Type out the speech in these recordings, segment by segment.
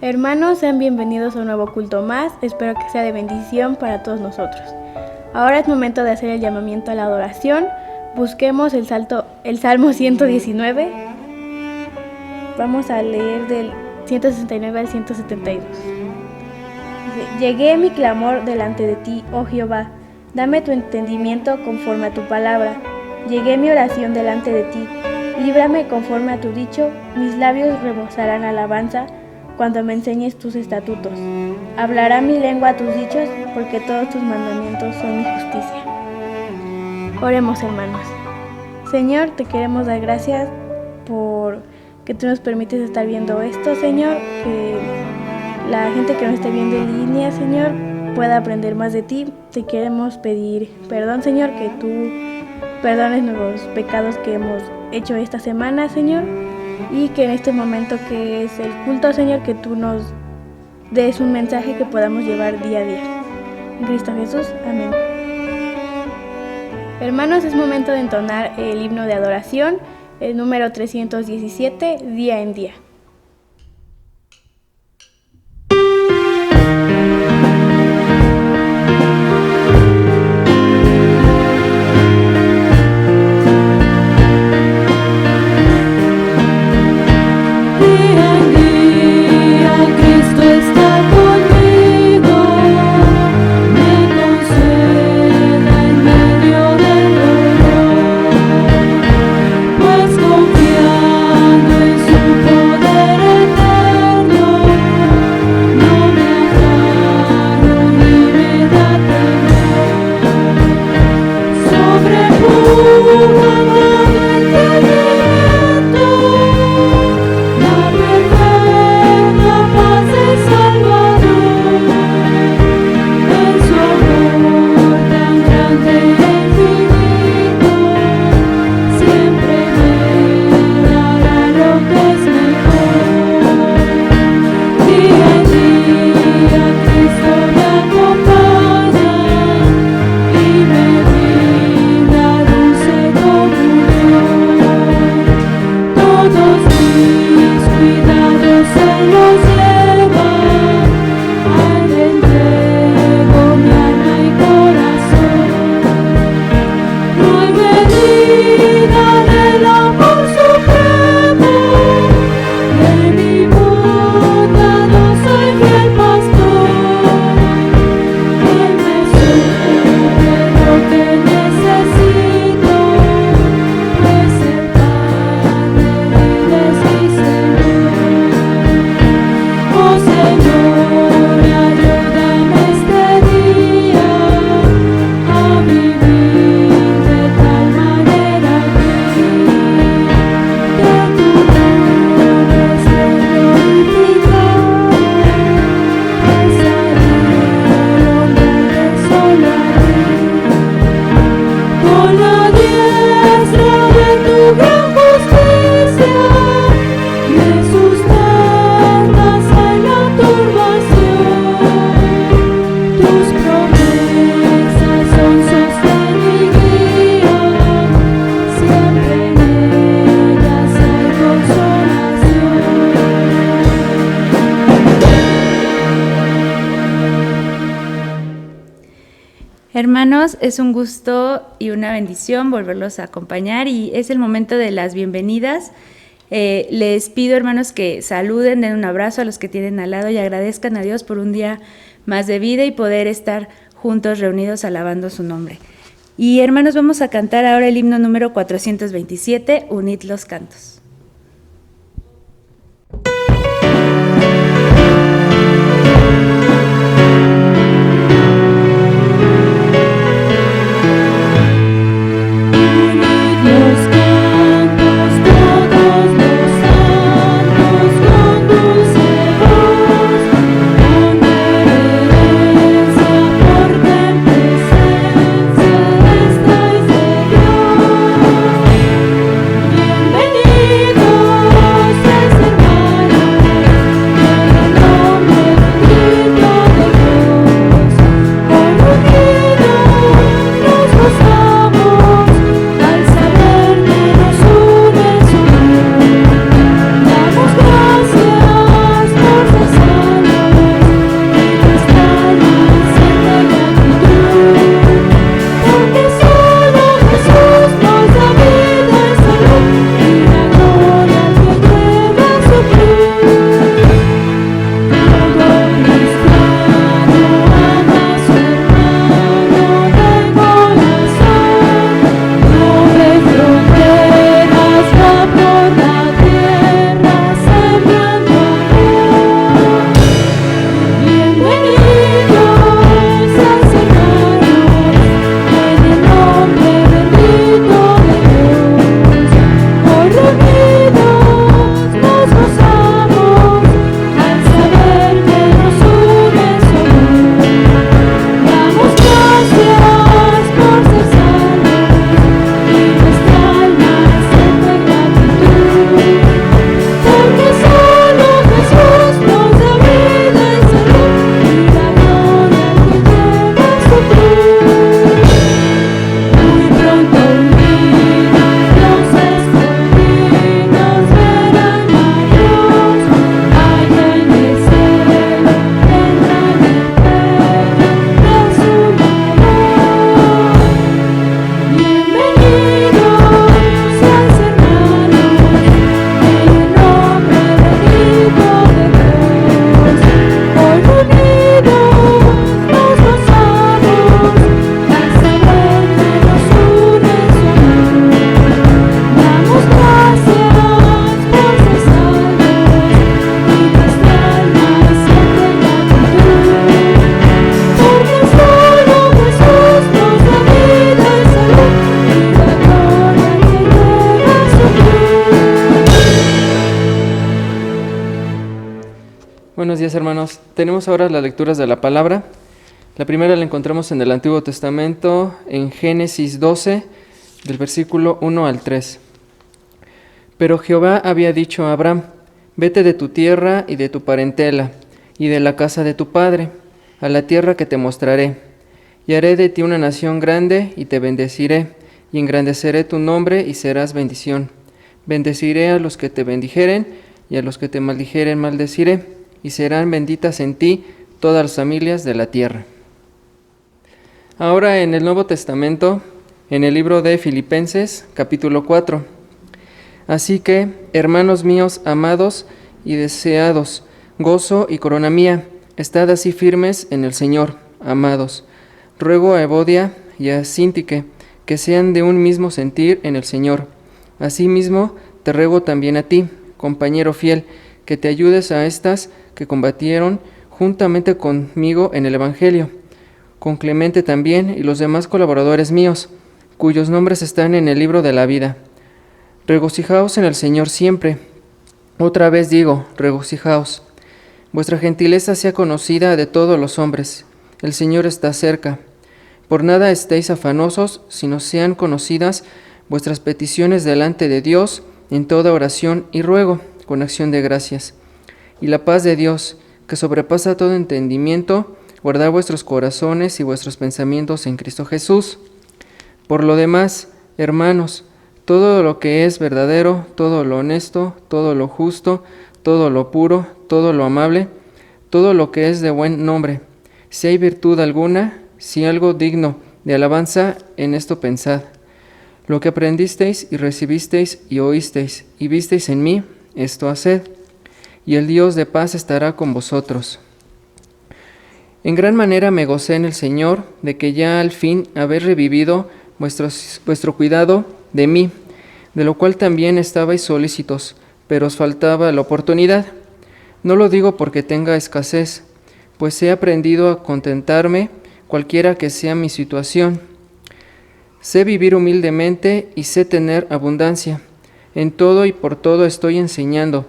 Hermanos, sean bienvenidos a un nuevo culto más. Espero que sea de bendición para todos nosotros. Ahora es momento de hacer el llamamiento a la adoración. Busquemos el Salmo 119. Vamos a leer del 169 al 172. Llegué mi clamor delante de ti, oh Jehová. Dame tu entendimiento conforme a tu palabra. Llegué mi oración delante de ti. Líbrame conforme a tu dicho. Mis labios rebosarán alabanza cuando me enseñes tus estatutos. Hablará mi lengua tus dichos, porque todos tus mandamientos son mi justicia. Oremos, hermanos. Señor, te queremos dar gracias por que tú nos permites estar viendo esto, Señor, que la gente que nos esté viendo en línea, Señor, pueda aprender más de ti. Te queremos pedir perdón, Señor, que tú perdones nuestros pecados que hemos hecho esta semana, Señor, y que en este momento que es el culto, Señor, que tú nos des un mensaje que podamos llevar día a día. En Cristo Jesús, amén. Hermanos, es momento de entonar el himno de adoración, el número 317, Día en Día. Hermanos, es un gusto y una bendición volverlos a acompañar y es el momento de las bienvenidas. Les pido, hermanos, que saluden, den un abrazo a los que tienen al lado y agradezcan a Dios por un día más de vida y poder estar juntos reunidos alabando su nombre. Y hermanos, vamos a cantar ahora el himno número 427, Unid los cantos. Bienvenidos Buenos días, hermanos. Tenemos ahora las lecturas de la palabra. La primera la encontramos en el Antiguo Testamento, en Génesis 12, del versículo 1 al 3. Pero Jehová había dicho a Abraham: vete de tu tierra y de tu parentela, y de la casa de tu padre, a la tierra que te mostraré. Y haré de ti una nación grande, y te bendeciré, y engrandeceré tu nombre, y serás bendición. Bendeciré a los que te bendijeren, y a los que te maldijeren maldeciré, y serán benditas en ti todas las familias de la tierra. Ahora en el Nuevo Testamento, en el libro de Filipenses, capítulo 4. Así que, hermanos míos amados y deseados, gozo y corona mía, estad así firmes en el Señor, amados. Ruego a Evodia y a Síntique que sean de un mismo sentir en el Señor. Asimismo, te ruego también a ti, compañero fiel, que te ayudes a estas que combatieron juntamente conmigo en el Evangelio, con Clemente también y los demás colaboradores míos, cuyos nombres están en el libro de la vida. Regocijaos en el Señor siempre. Otra vez digo, regocijaos. Vuestra gentileza sea conocida de todos los hombres. El Señor está cerca. Por nada estéis afanosos, sino sean conocidas vuestras peticiones delante de Dios en toda oración y ruego, con acción de gracias. Y la paz de Dios, que sobrepasa todo entendimiento, guardad vuestros corazones y vuestros pensamientos en Cristo Jesús. Por lo demás, hermanos, todo lo que es verdadero, todo lo honesto, todo lo justo, todo lo puro, todo lo amable, todo lo que es de buen nombre, si hay virtud alguna, si algo digno de alabanza, en esto pensad. Lo que aprendisteis y recibisteis y oísteis y visteis en mí, esto haced, y el Dios de paz estará con vosotros. En gran manera me gocé en el Señor de que ya al fin habéis revivido vuestro cuidado de mí, de lo cual también estabais solícitos, pero os faltaba la oportunidad. No lo digo porque tenga escasez, pues he aprendido a contentarme cualquiera que sea mi situación. Sé vivir humildemente y sé tener abundancia. En todo y por todo estoy enseñando,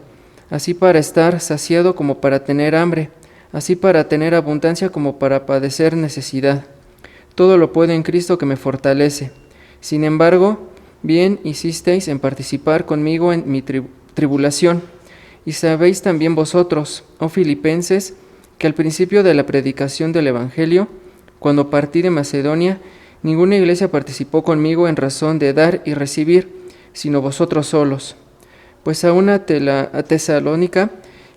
así para estar saciado como para tener hambre, así para tener abundancia como para padecer necesidad. Todo lo puedo en Cristo que me fortalece. Sin embargo, bien hicisteis en participar conmigo en mi tribulación. Y sabéis también vosotros, oh Filipenses, que al principio de la predicación del Evangelio, cuando partí de Macedonia, ninguna iglesia participó conmigo en razón de dar y recibir, sino vosotros solos. Pues aún a Tesalónica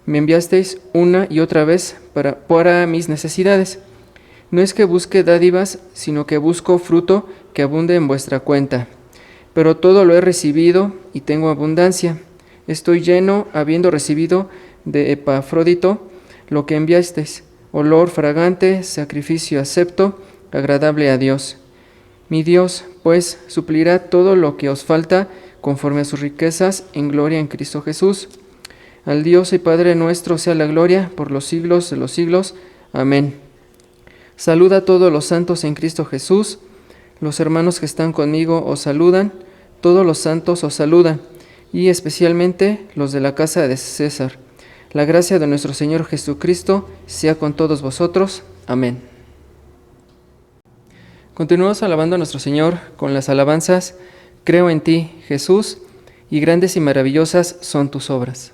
me enviasteis una y otra vez para mis necesidades. No es que busque dádivas, sino que busco fruto que abunde en vuestra cuenta. Pero todo lo he recibido y tengo abundancia. Estoy lleno, habiendo recibido de Epafrodito lo que enviasteis, olor fragante, sacrificio acepto, agradable a Dios. Mi Dios, pues, suplirá todo lo que os falta conforme a sus riquezas en gloria en Cristo Jesús. Al Dios y Padre nuestro sea la gloria por los siglos de los siglos. Amén. Saluda a todos los santos en Cristo Jesús. Los hermanos que están conmigo os saludan. Todos los santos os saludan, y especialmente los de la casa de César. La gracia de nuestro Señor Jesucristo sea con todos vosotros. Amén. Continuamos alabando a nuestro Señor con las alabanzas: creo en ti, Jesús, y grandes y maravillosas son tus obras.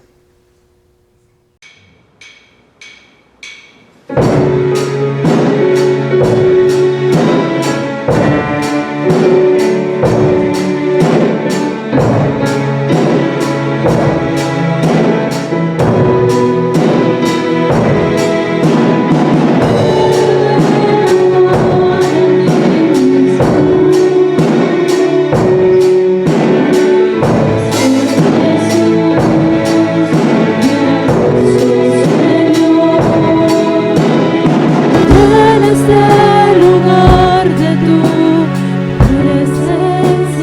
Presencia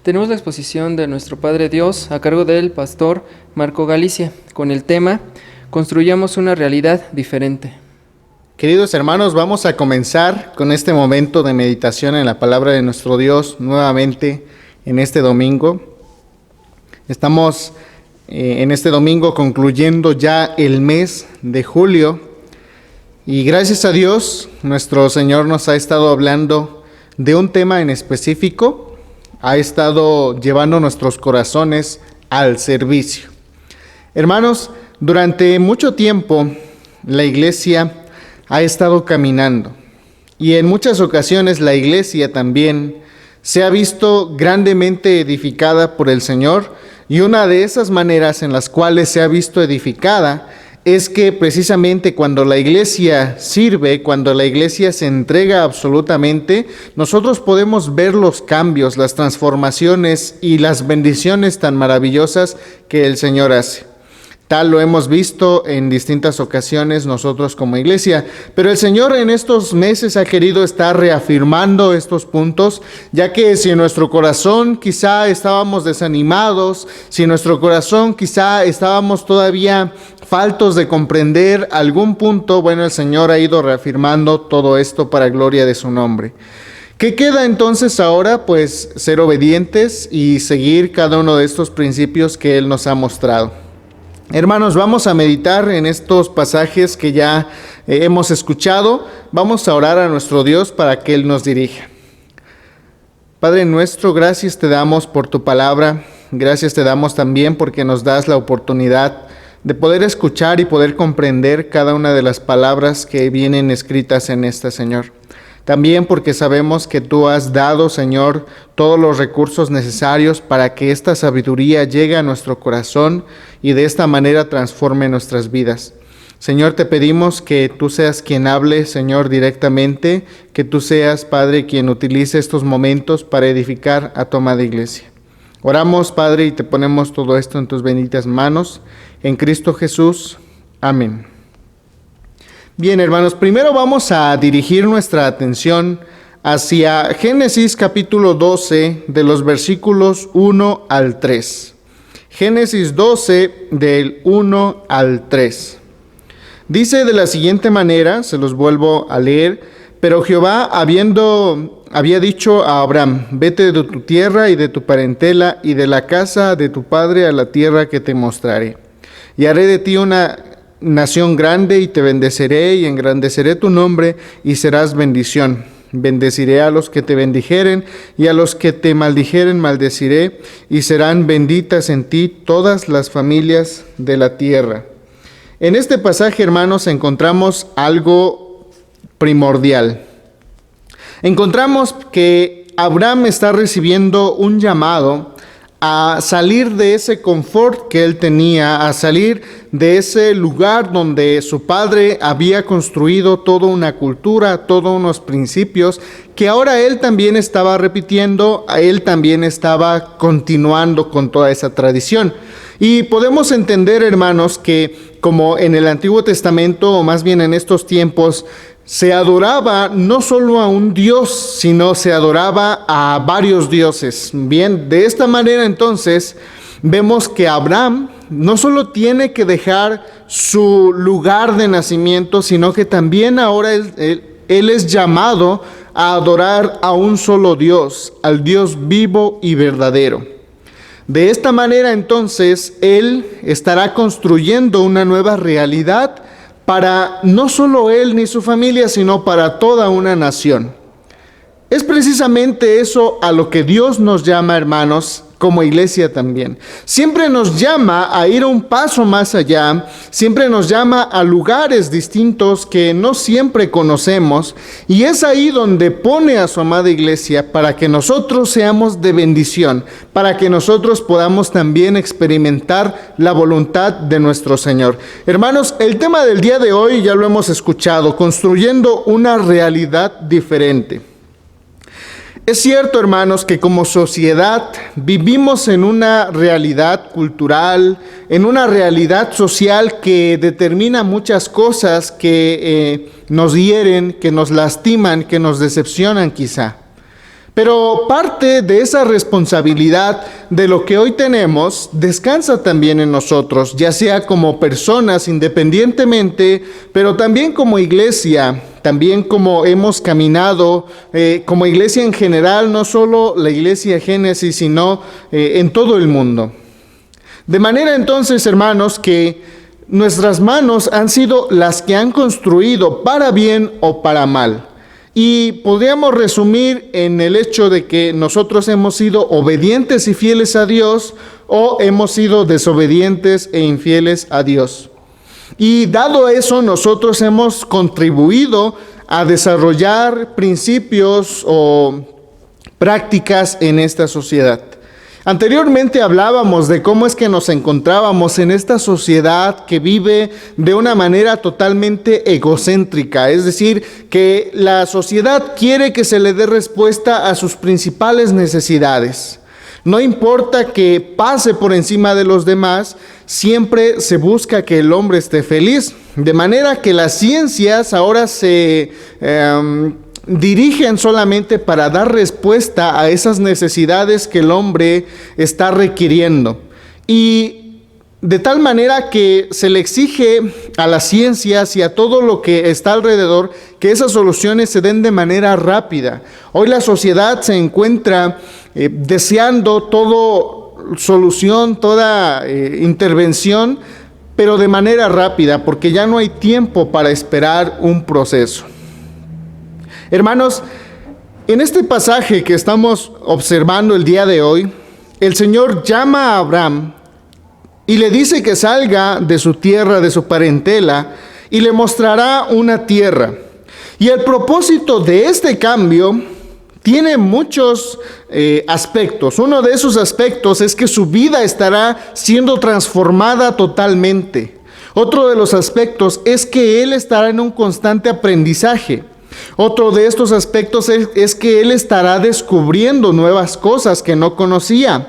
Tenemos la exposición de nuestro Padre Dios a cargo del pastor Marco Galicia con el tema Construyamos una realidad diferente. Queridos hermanos, vamos a comenzar con este momento de meditación en la palabra de nuestro Dios nuevamente en este domingo. Estamos en este domingo concluyendo ya el mes de julio y gracias a Dios nuestro Señor nos ha estado hablando de un tema en específico. Ha estado llevando nuestros corazones al servicio. Hermanos, durante mucho tiempo la iglesia ha estado caminando y en muchas ocasiones la iglesia también se ha visto grandemente edificada por el Señor, y una de esas maneras en las cuales se ha visto edificada es que precisamente cuando la iglesia sirve, cuando la iglesia se entrega absolutamente, nosotros podemos ver los cambios, las transformaciones y las bendiciones tan maravillosas que el Señor hace. Tal lo hemos visto en distintas ocasiones nosotros como iglesia, pero el Señor en estos meses ha querido estar reafirmando estos puntos, ya que si en nuestro corazón quizá estábamos desanimados, si en nuestro corazón quizá estábamos todavía faltos de comprender algún punto, bueno, el Señor ha ido reafirmando todo esto para gloria de su nombre. ¿Qué queda entonces ahora? Pues ser obedientes y seguir cada uno de estos principios que Él nos ha mostrado. Hermanos, vamos a meditar en estos pasajes que ya hemos escuchado. Vamos a orar a nuestro Dios para que Él nos dirija. Padre nuestro, gracias te damos por tu palabra. Gracias te damos también porque nos das la oportunidad de poder escuchar y poder comprender cada una de las palabras que vienen escritas en esta, Señor. También porque sabemos que tú has dado, Señor, todos los recursos necesarios para que esta sabiduría llegue a nuestro corazón y de esta manera transforme nuestras vidas. Señor, te pedimos que tú seas quien hable, Señor, directamente, que tú seas, Padre, quien utilice estos momentos para edificar a tu amada iglesia. Oramos, Padre, y te ponemos todo esto en tus benditas manos, en Cristo Jesús. Amén. Bien, hermanos, primero vamos a dirigir nuestra atención hacia Génesis capítulo 12, de los versículos 1 al 3. Génesis 12, del 1 al 3. Dice de la siguiente manera, se los vuelvo a leer: pero Jehová había dicho a Abraham: vete de tu tierra y de tu parentela y de la casa de tu padre a la tierra que te mostraré. Y haré de ti una nación grande y te bendeciré y engrandeceré tu nombre y serás bendición. Bendeciré a los que te bendijeren y a los que te maldijeren maldeciré, y serán benditas en ti todas las familias de la tierra. En este pasaje, hermanos, encontramos algo primordial. Encontramos que Abraham está recibiendo un llamado a salir de ese confort que él tenía, a salir de ese lugar donde su padre había construido toda una cultura, todos unos principios, que ahora él también estaba repitiendo, él también estaba continuando con toda esa tradición. Y podemos entender, hermanos, que como en el Antiguo Testamento, o más bien en estos tiempos, se adoraba no solo a un Dios, sino se adoraba a varios dioses. Bien, de esta manera entonces vemos que Abraham no solo tiene que dejar su lugar de nacimiento, sino que también ahora él es llamado a adorar a un solo Dios, al Dios vivo y verdadero. De esta manera entonces él estará construyendo una nueva realidad para no solo él ni su familia, sino para toda una nación. Es precisamente eso a lo que Dios nos llama, hermanos, como iglesia también. Siempre nos llama a ir un paso más allá, siempre nos llama a lugares distintos que no siempre conocemos, y es ahí donde pone a su amada iglesia para que nosotros seamos de bendición, para que nosotros podamos también experimentar la voluntad de nuestro Señor. Hermanos, el tema del día de hoy ya lo hemos escuchado: construyendo una realidad diferente. Es cierto, hermanos, que como sociedad vivimos en una realidad cultural, en una realidad social que determina muchas cosas que nos hieren, que nos lastiman, que nos decepcionan quizá. Pero parte de esa responsabilidad de lo que hoy tenemos descansa también en nosotros, ya sea como personas independientemente, pero también como iglesia, también como hemos caminado, como iglesia en general, no solo la iglesia Génesis, sino en todo el mundo. De manera entonces, hermanos, que nuestras manos han sido las que han construido para bien o para mal. Y podríamos resumir en el hecho de que nosotros hemos sido obedientes y fieles a Dios o hemos sido desobedientes e infieles a Dios. Y dado eso, nosotros hemos contribuido a desarrollar principios o prácticas en esta sociedad. Anteriormente hablábamos de cómo es que nos encontrábamos en esta sociedad que vive de una manera totalmente egocéntrica, es decir, que la sociedad quiere que se le dé respuesta a sus principales necesidades. No importa que pase por encima de los demás, siempre se busca que el hombre esté feliz, de manera que las ciencias ahora se dirigen solamente para dar respuesta a esas necesidades que el hombre está requiriendo. Y de tal manera que se le exige a las ciencias y a todo lo que está alrededor que esas soluciones se den de manera rápida. Hoy la sociedad se encuentra deseando toda solución, toda intervención, pero de manera rápida, porque ya no hay tiempo para esperar un proceso. Hermanos, en este pasaje que estamos observando el día de hoy, el Señor llama a Abraham y le dice que salga de su tierra, de su parentela, y le mostrará una tierra. Y el propósito de este cambio tiene muchos aspectos. Uno de esos aspectos es que su vida estará siendo transformada totalmente. Otro de los aspectos es que él estará en un constante aprendizaje. Otro de estos aspectos es que él estará descubriendo nuevas cosas que no conocía.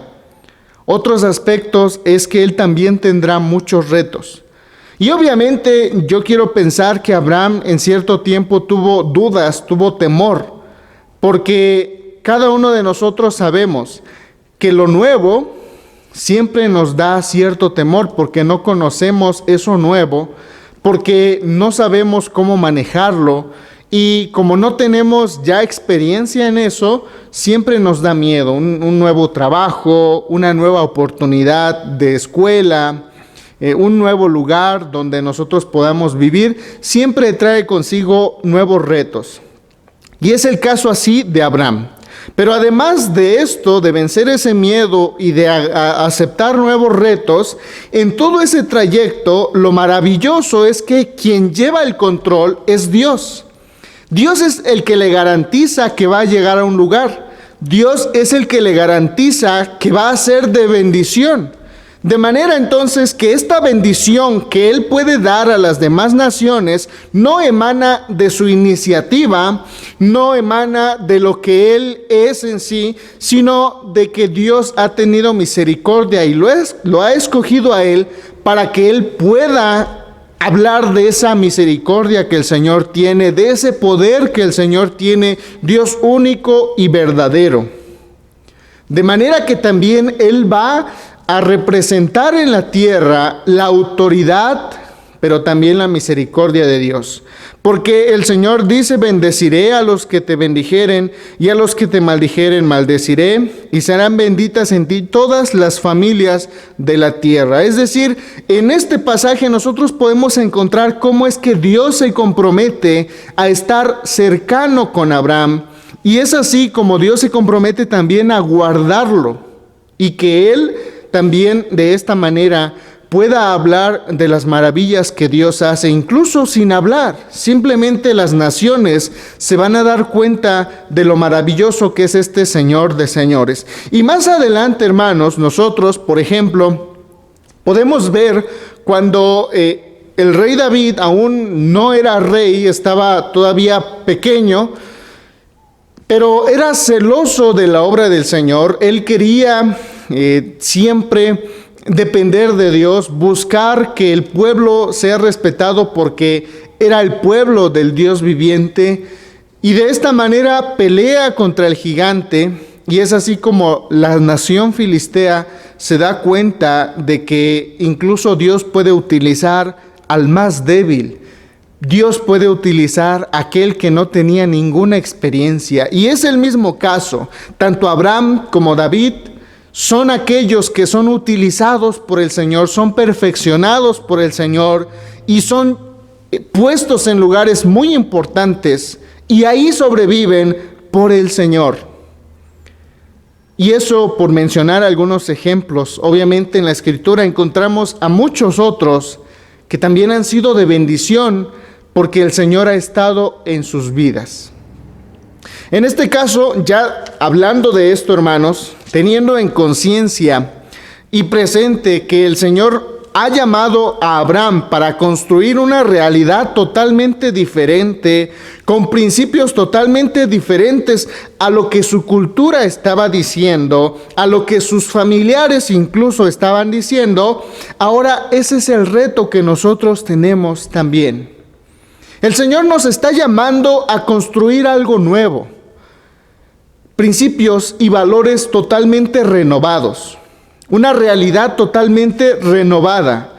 Otros aspectos es que él también tendrá muchos retos. Y obviamente yo quiero pensar que Abraham en cierto tiempo tuvo dudas, tuvo temor, porque cada uno de nosotros sabemos que lo nuevo siempre nos da cierto temor, porque no conocemos eso nuevo, porque no sabemos cómo manejarlo. Y como no tenemos ya experiencia en eso, siempre nos da miedo. Un nuevo trabajo, una nueva oportunidad de escuela, un nuevo lugar donde nosotros podamos vivir, siempre trae consigo nuevos retos. Y es el caso así de Abraham. Pero además de esto, de vencer ese miedo y de aceptar nuevos retos, en todo ese trayecto, lo maravilloso es que quien lleva el control es Dios. Dios es el que le garantiza que va a llegar a un lugar. Dios es el que le garantiza que va a ser de bendición. De manera entonces que esta bendición que Él puede dar a las demás naciones no emana de su iniciativa, no emana de lo que Él es en sí, sino de que Dios ha tenido misericordia y lo ha escogido a Él para que Él pueda hablar de esa misericordia que el Señor tiene, de ese poder que el Señor tiene, Dios único y verdadero. De manera que también Él va a representar en la tierra la autoridad, pero también la misericordia de Dios. Porque el Señor dice, bendeciré a los que te bendijeren, y a los que te maldijeren maldeciré, y serán benditas en ti todas las familias de la tierra. Es decir, en este pasaje nosotros podemos encontrar cómo es que Dios se compromete a estar cercano con Abraham, y es así como Dios se compromete también a guardarlo, y que Él también de esta manera pueda hablar de las maravillas que Dios hace, incluso sin hablar. Simplemente las naciones se van a dar cuenta de lo maravilloso que es este Señor de señores. Y más adelante, hermanos, nosotros, por ejemplo, podemos ver cuando el rey David aún no era rey, estaba todavía pequeño, pero era celoso de la obra del Señor. Él quería siempre depender de Dios, buscar que el pueblo sea respetado porque era el pueblo del Dios viviente. Y de esta manera pelea contra el gigante, y es así como la nación filistea se da cuenta de que incluso Dios puede utilizar al más débil. Dios puede utilizar a aquel que no tenía ninguna experiencia. Y es el mismo caso. Tanto Abraham como David son aquellos que son utilizados por el Señor, son perfeccionados por el Señor y son puestos en lugares muy importantes. Y ahí sobreviven por el Señor. Y eso por mencionar algunos ejemplos. Obviamente en la Escritura encontramos a muchos otros que también han sido de bendición porque el Señor ha estado en sus vidas. En este caso, ya hablando de esto, hermanos, teniendo en conciencia y presente que el Señor ha llamado a Abraham para construir una realidad totalmente diferente, con principios totalmente diferentes a lo que su cultura estaba diciendo, a lo que sus familiares incluso estaban diciendo, ahora ese es el reto que nosotros tenemos también. El Señor nos está llamando a construir algo nuevo, principios y valores totalmente renovados. Una realidad totalmente renovada.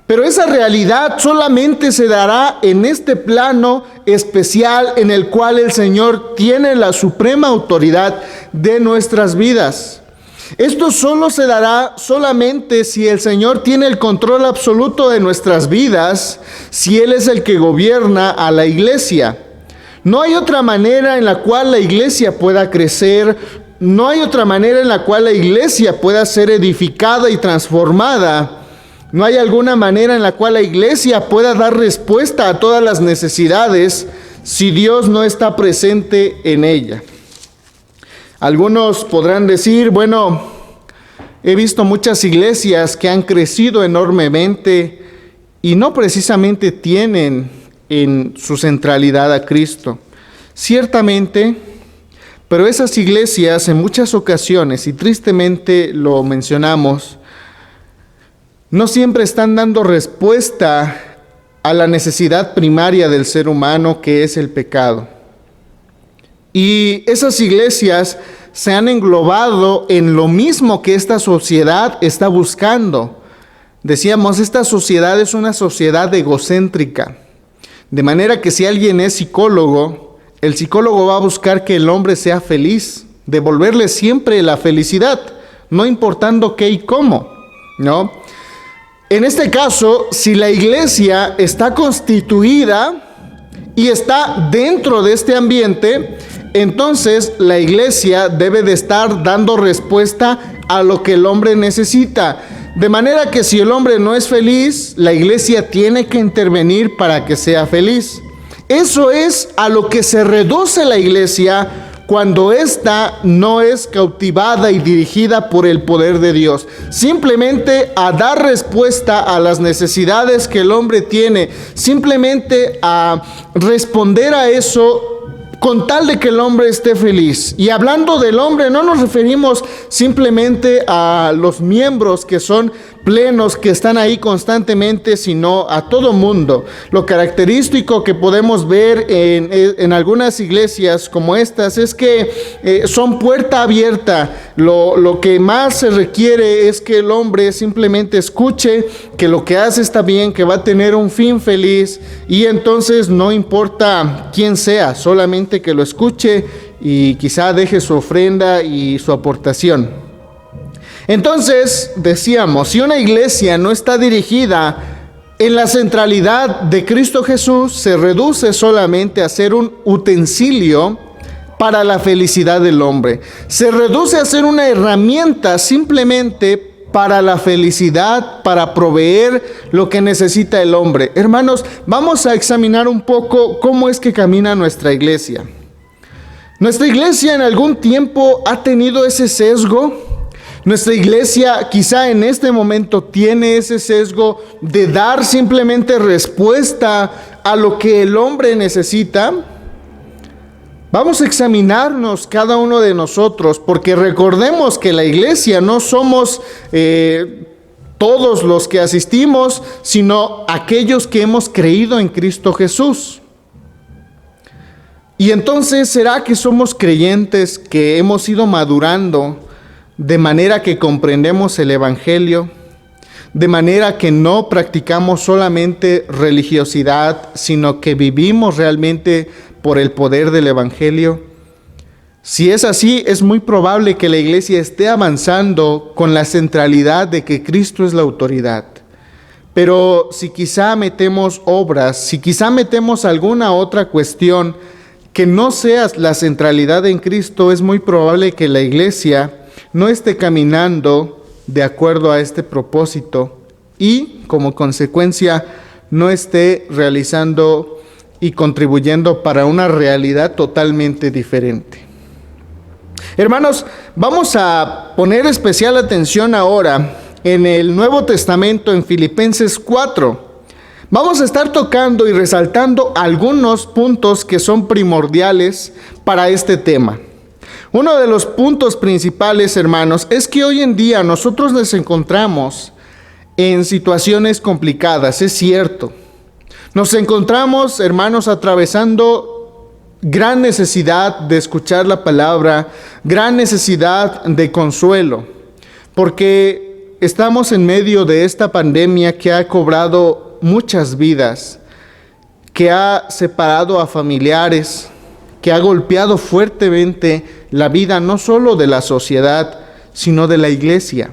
Pero esa realidad solamente se dará en este plano especial en el cual el Señor tiene la suprema autoridad de nuestras vidas. Esto solo se dará solamente si el Señor tiene el control absoluto de nuestras vidas, si Él es el que gobierna a la iglesia. No hay otra manera en la cual la iglesia pueda crecer. No hay otra manera en la cual la iglesia pueda ser edificada y transformada. No hay alguna manera en la cual la iglesia pueda dar respuesta a todas las necesidades si Dios no está presente en ella. Algunos podrán decir, bueno, he visto muchas iglesias que han crecido enormemente y no precisamente tienen en su centralidad a Cristo. Ciertamente, pero esas iglesias en muchas ocasiones, y tristemente lo mencionamos, no siempre están dando respuesta a la necesidad primaria del ser humano, que es el pecado. Y esas iglesias se han englobado en lo mismo que esta sociedad está buscando. Decíamos, esta sociedad es una sociedad egocéntrica, de manera que si alguien es psicólogo, el psicólogo va a buscar que el hombre sea feliz, devolverle siempre la felicidad, no importando qué y cómo, ¿no? En este caso, si la iglesia está constituida y está dentro de este ambiente, entonces la iglesia debe de estar dando respuesta a lo que el hombre necesita. De manera que si el hombre no es feliz, la iglesia tiene que intervenir para que sea feliz. Eso es a lo que se reduce la iglesia cuando ésta no es cautivada y dirigida por el poder de Dios. Simplemente a dar respuesta a las necesidades que el hombre tiene. Simplemente a responder a eso con tal de que el hombre esté feliz. Y hablando del hombre, no nos referimos simplemente a los miembros que son plenos, que están ahí constantemente, sino a todo mundo. Lo característico que podemos ver en algunas iglesias como estas es que son puerta abierta. Lo que más se requiere es que el hombre simplemente escuche que lo que hace está bien, que va a tener un fin feliz, y entonces no importa quién sea, solamente que lo escuche y quizá deje su ofrenda y su aportación. Entonces, decíamos, si una iglesia no está dirigida en la centralidad de Cristo Jesús, se reduce solamente a ser un utensilio para la felicidad del hombre. Se reduce a ser una herramienta simplemente para la felicidad, para proveer lo que necesita el hombre. Hermanos, vamos a examinar un poco cómo es que camina nuestra iglesia. Nuestra iglesia en algún tiempo ha tenido ese sesgo. Nuestra iglesia quizá en este momento tiene ese sesgo de dar simplemente respuesta a lo que el hombre necesita. Vamos a examinarnos cada uno de nosotros, porque recordemos que la iglesia no somos todos los que asistimos, sino aquellos que hemos creído en Cristo Jesús. Y entonces, ¿será que somos creyentes que hemos ido madurando de manera que comprendemos el Evangelio? De manera que no practicamos solamente religiosidad, sino que vivimos realmente por el poder del Evangelio. Si es así, es muy probable que la iglesia esté avanzando con la centralidad de que Cristo es la autoridad. Pero si quizá metemos obras, si quizá metemos alguna otra cuestión que no sea la centralidad en Cristo, es muy probable que la iglesia no esté caminando de acuerdo a este propósito y, como consecuencia, no esté realizando y contribuyendo para una realidad totalmente diferente. Hermanos, vamos a poner especial atención ahora en el Nuevo Testamento, en Filipenses 4. Vamos a estar tocando y resaltando algunos puntos que son primordiales para este tema. Uno de los puntos principales, hermanos, es que hoy en día nosotros nos encontramos en situaciones complicadas, es cierto. Nos encontramos, hermanos, atravesando gran necesidad de escuchar la palabra, gran necesidad de consuelo, porque estamos en medio de esta pandemia que ha cobrado muchas vidas, que ha separado a familiares, que ha golpeado fuertemente la vida no solo de la sociedad, sino de la iglesia.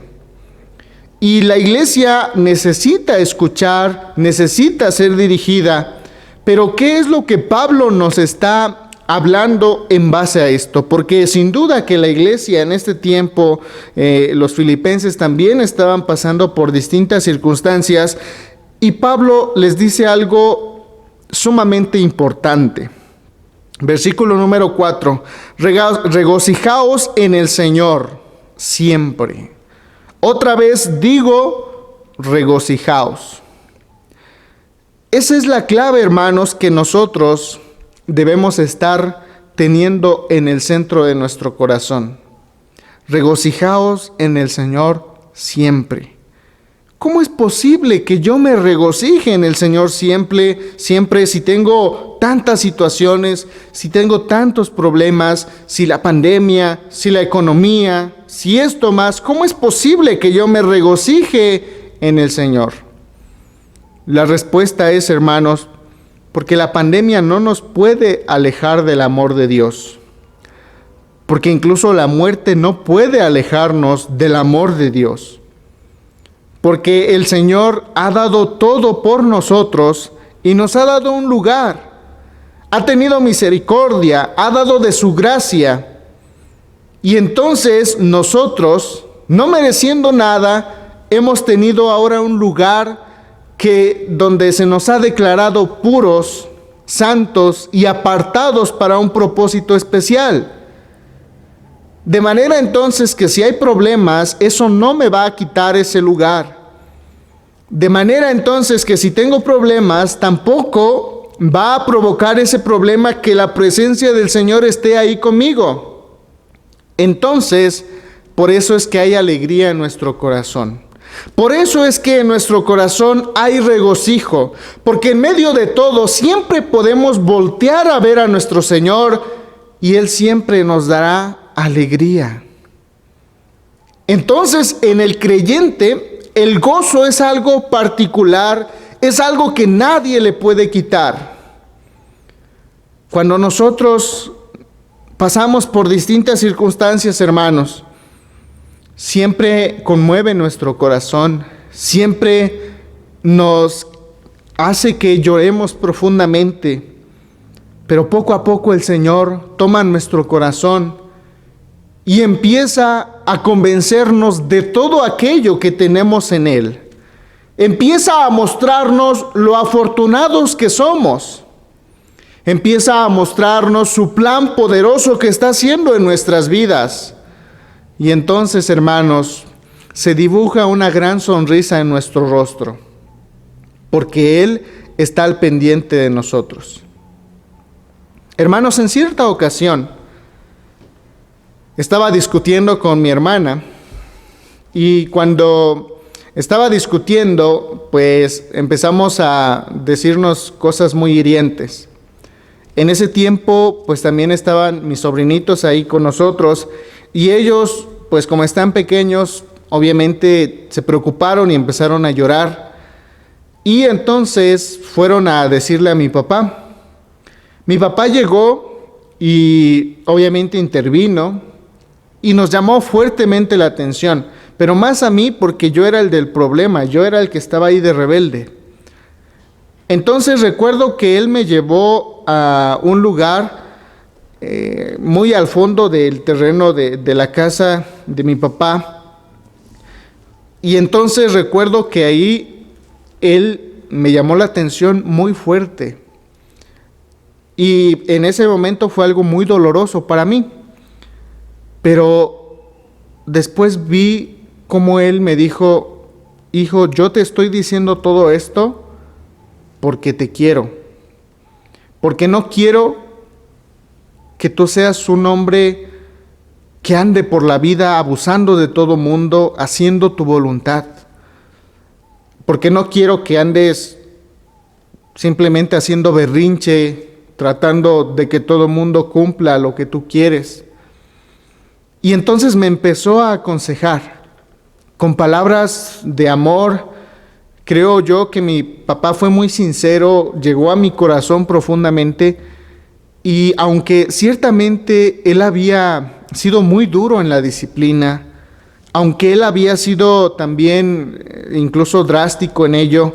Y la iglesia necesita escuchar, necesita ser dirigida, pero ¿qué es lo que Pablo nos está hablando en base a esto? Porque sin duda que la iglesia en este tiempo, los filipenses también estaban pasando por distintas circunstancias, y Pablo les dice algo sumamente importante. Versículo número 4, regocijaos en el Señor siempre. Otra vez digo, regocijaos. Esa es la clave, hermanos, que nosotros debemos estar teniendo en el centro de nuestro corazón. Regocijaos en el Señor siempre. ¿Cómo es posible que yo me regocije en el Señor siempre, si tengo tantas situaciones, si tengo tantos problemas, si la pandemia, si la economía, si esto más? ¿Cómo es posible que yo me regocije en el Señor? La respuesta es, hermanos, porque la pandemia no nos puede alejar del amor de Dios. Porque incluso la muerte no puede alejarnos del amor de Dios. Porque el Señor ha dado todo por nosotros y nos ha dado un lugar. Ha tenido misericordia, ha dado de su gracia. Y entonces nosotros, no mereciendo nada, hemos tenido ahora un lugar donde se nos ha declarado puros, santos y apartados para un propósito especial. De manera entonces que si hay problemas, eso no me va a quitar ese lugar. De manera entonces que si tengo problemas, tampoco va a provocar ese problema que la presencia del Señor esté ahí conmigo. Entonces, por eso es que hay alegría en nuestro corazón. Por eso es que en nuestro corazón hay regocijo, porque en medio de todo siempre podemos voltear a ver a nuestro Señor y Él siempre nos dará alegría. Entonces, en el creyente, el gozo es algo particular, es algo que nadie le puede quitar. Cuando nosotros pasamos por distintas circunstancias, hermanos, siempre conmueve nuestro corazón, siempre nos hace que lloremos profundamente, pero poco a poco el Señor toma nuestro corazón y empieza a convencernos de todo aquello que tenemos en Él. Empieza a mostrarnos lo afortunados que somos. Empieza a mostrarnos su plan poderoso que está haciendo en nuestras vidas. Y entonces, hermanos, se dibuja una gran sonrisa en nuestro rostro, porque Él está al pendiente de nosotros. Hermanos, en cierta ocasión, estaba discutiendo con mi hermana, y cuando estaba discutiendo, pues empezamos a decirnos cosas muy hirientes. En ese tiempo, pues también estaban mis sobrinitos ahí con nosotros y ellos, pues como están pequeños, obviamente se preocuparon y empezaron a llorar. Y entonces fueron a decirle a mi papá. Mi papá llegó y obviamente intervino y nos llamó fuertemente la atención, pero más a mí porque yo era el del problema, yo era el que estaba ahí de rebelde. Entonces recuerdo que él me llevó a un lugar muy al fondo del terreno de la casa de mi papá. Y entonces recuerdo que ahí él me llamó la atención muy fuerte. Y en ese momento fue algo muy doloroso para mí. Pero después vi cómo él me dijo: hijo, yo te estoy diciendo todo esto porque te quiero, porque no quiero que tú seas un hombre que ande por la vida abusando de todo mundo, haciendo tu voluntad, porque no quiero que andes simplemente haciendo berrinche, tratando de que todo mundo cumpla lo que tú quieres. Y entonces me empezó a aconsejar con palabras de amor. Creo yo que mi papá fue muy sincero, llegó a mi corazón profundamente, y aunque ciertamente él había sido muy duro en la disciplina, aunque él había sido también incluso drástico en ello,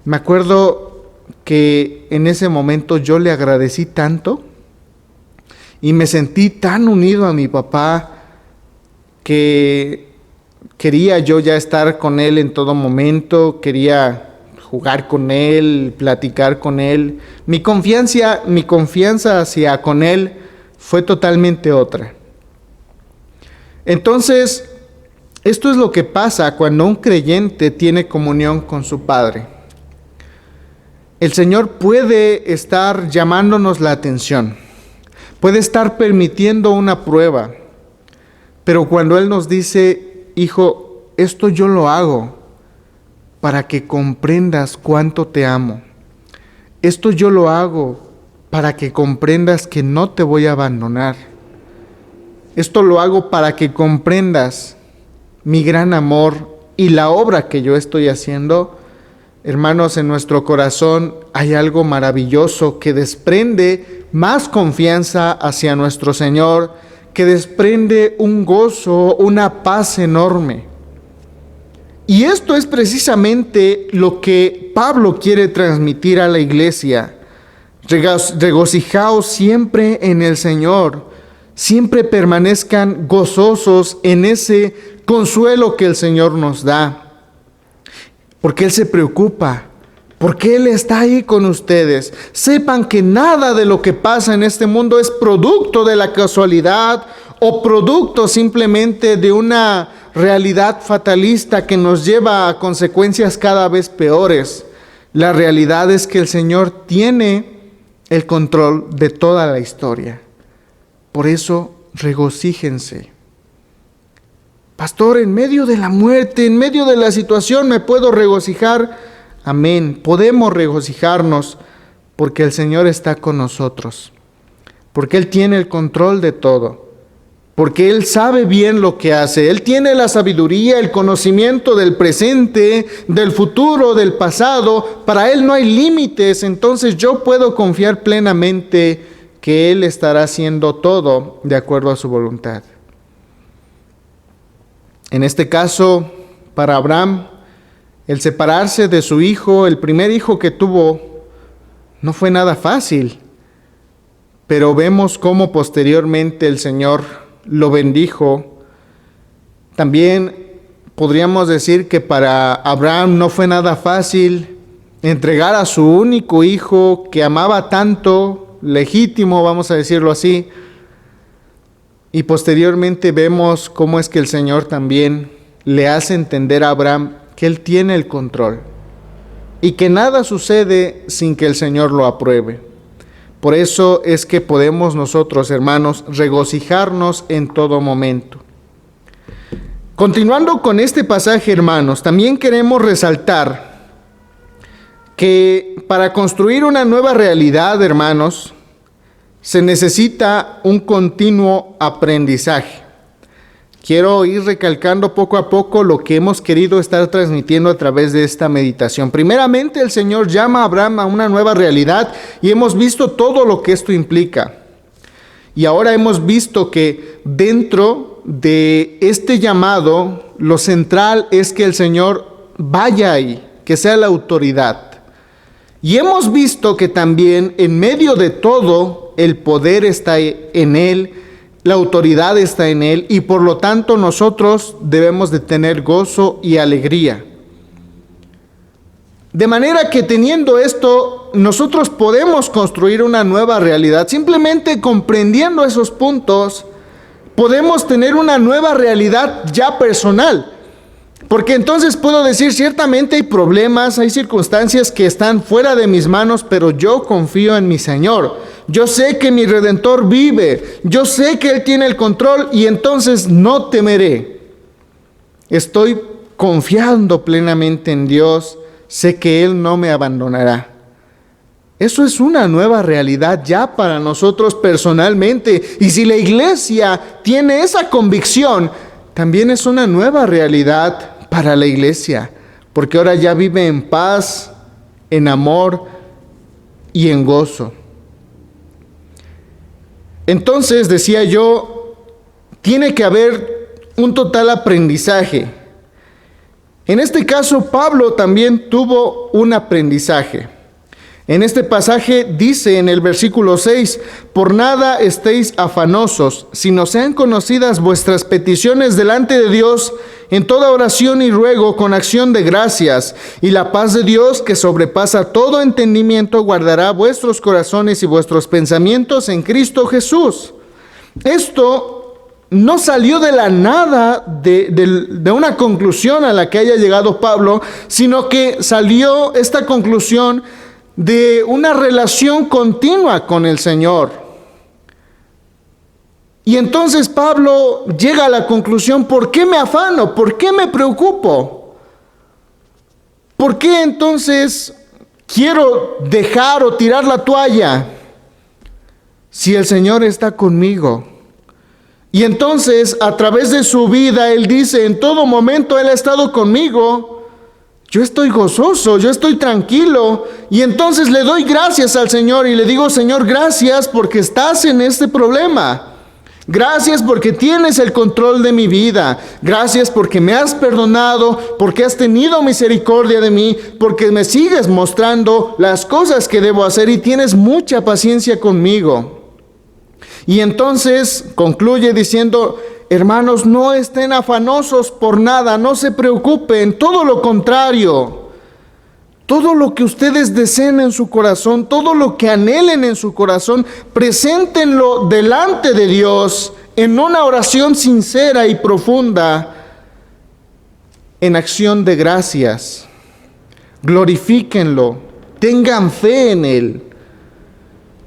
me acuerdo que en ese momento yo le agradecí tanto y me sentí tan unido a mi papá que quería yo ya estar con él en todo momento, quería jugar con él, platicar con él. Mi confianza hacia con él fue totalmente otra. Entonces, esto es lo que pasa cuando un creyente tiene comunión con su Padre. El Señor puede estar llamándonos la atención, puede estar permitiendo una prueba, pero cuando Él nos dice: hijo, esto yo lo hago para que comprendas cuánto te amo. Esto yo lo hago para que comprendas que no te voy a abandonar. Esto lo hago para que comprendas mi gran amor y la obra que yo estoy haciendo. Hermanos, en nuestro corazón hay algo maravilloso que desprende más confianza hacia nuestro Señor, que desprende un gozo, una paz enorme. Y esto es precisamente lo que Pablo quiere transmitir a la iglesia. Regocijaos siempre en el Señor, siempre permanezcan gozosos en ese consuelo que el Señor nos da, porque Él se preocupa, porque Él está ahí con ustedes. Sepan que nada de lo que pasa en este mundo es producto de la casualidad o producto simplemente de una realidad fatalista que nos lleva a consecuencias cada vez peores. La realidad es que el Señor tiene el control de toda la historia. Por eso, regocíjense. Pastor, en medio de la muerte, en medio de la situación, ¿me puedo regocijar? Amén, podemos regocijarnos porque el Señor está con nosotros, porque Él tiene el control de todo, porque Él sabe bien lo que hace. Él tiene la sabiduría, el conocimiento del presente, del futuro, del pasado. Para Él no hay límites, entonces yo puedo confiar plenamente que Él estará haciendo todo de acuerdo a su voluntad. En este caso, para Abraham, el separarse de su hijo, el primer hijo que tuvo, no fue nada fácil, pero vemos cómo posteriormente el Señor lo bendijo. También podríamos decir que para Abraham no fue nada fácil entregar a su único hijo que amaba tanto, legítimo, vamos a decirlo así, y posteriormente vemos cómo es que el Señor también le hace entender a Abraham que Él tiene el control y que nada sucede sin que el Señor lo apruebe. Por eso es que podemos nosotros, hermanos, regocijarnos en todo momento. Continuando con este pasaje, hermanos, también queremos resaltar que para construir una nueva realidad, hermanos, se necesita un continuo aprendizaje. Quiero ir recalcando poco a poco lo que hemos querido estar transmitiendo a través de esta meditación. Primeramente, el Señor llama a Abraham a una nueva realidad y hemos visto todo lo que esto implica. Y ahora hemos visto que dentro de este llamado, lo central es que el Señor vaya ahí, que sea la autoridad. Y hemos visto que también en medio de todo, el poder está en Él, la autoridad está en Él, y por lo tanto nosotros debemos de tener gozo y alegría. De manera que teniendo esto, nosotros podemos construir una nueva realidad. Simplemente comprendiendo esos puntos, podemos tener una nueva realidad ya personal. Porque entonces puedo decir, ciertamente hay problemas, hay circunstancias que están fuera de mis manos, pero yo confío en mi Señor. Yo sé que mi Redentor vive, yo sé que Él tiene el control y entonces no temeré. Estoy confiando plenamente en Dios, sé que Él no me abandonará. Eso es una nueva realidad ya para nosotros personalmente. Y si la iglesia tiene esa convicción, también es una nueva realidad para la iglesia, porque ahora ya vive en paz, en amor y en gozo. Entonces, decía yo, tiene que haber un total aprendizaje. En este caso, Pablo también tuvo un aprendizaje. En este pasaje dice en el versículo 6, por nada estéis afanosos, sino sean conocidas vuestras peticiones delante de Dios en toda oración y ruego con acción de gracias, y la paz de Dios que sobrepasa todo entendimiento guardará vuestros corazones y vuestros pensamientos en Cristo Jesús. Esto no salió de la nada de una conclusión a la que haya llegado Pablo, sino que salió esta conclusión de una relación continua con el Señor. Y entonces Pablo llega a la conclusión, ¿por qué me afano? ¿Por qué me preocupo? ¿Por qué entonces quiero dejar o tirar la toalla si el Señor está conmigo? Y entonces a través de su vida Él dice, en todo momento Él ha estado conmigo. Yo estoy gozoso, yo estoy tranquilo, y entonces le doy gracias al Señor y le digo, Señor, gracias porque estás en este problema. Gracias porque tienes el control de mi vida. Gracias porque me has perdonado, porque has tenido misericordia de mí, porque me sigues mostrando las cosas que debo hacer y tienes mucha paciencia conmigo. Y entonces concluye diciendo, hermanos, no estén afanosos por nada, no se preocupen, todo lo contrario. Todo lo que ustedes deseen en su corazón, todo lo que anhelen en su corazón, preséntenlo delante de Dios en una oración sincera y profunda, en acción de gracias. Glorifíquenlo, tengan fe en Él.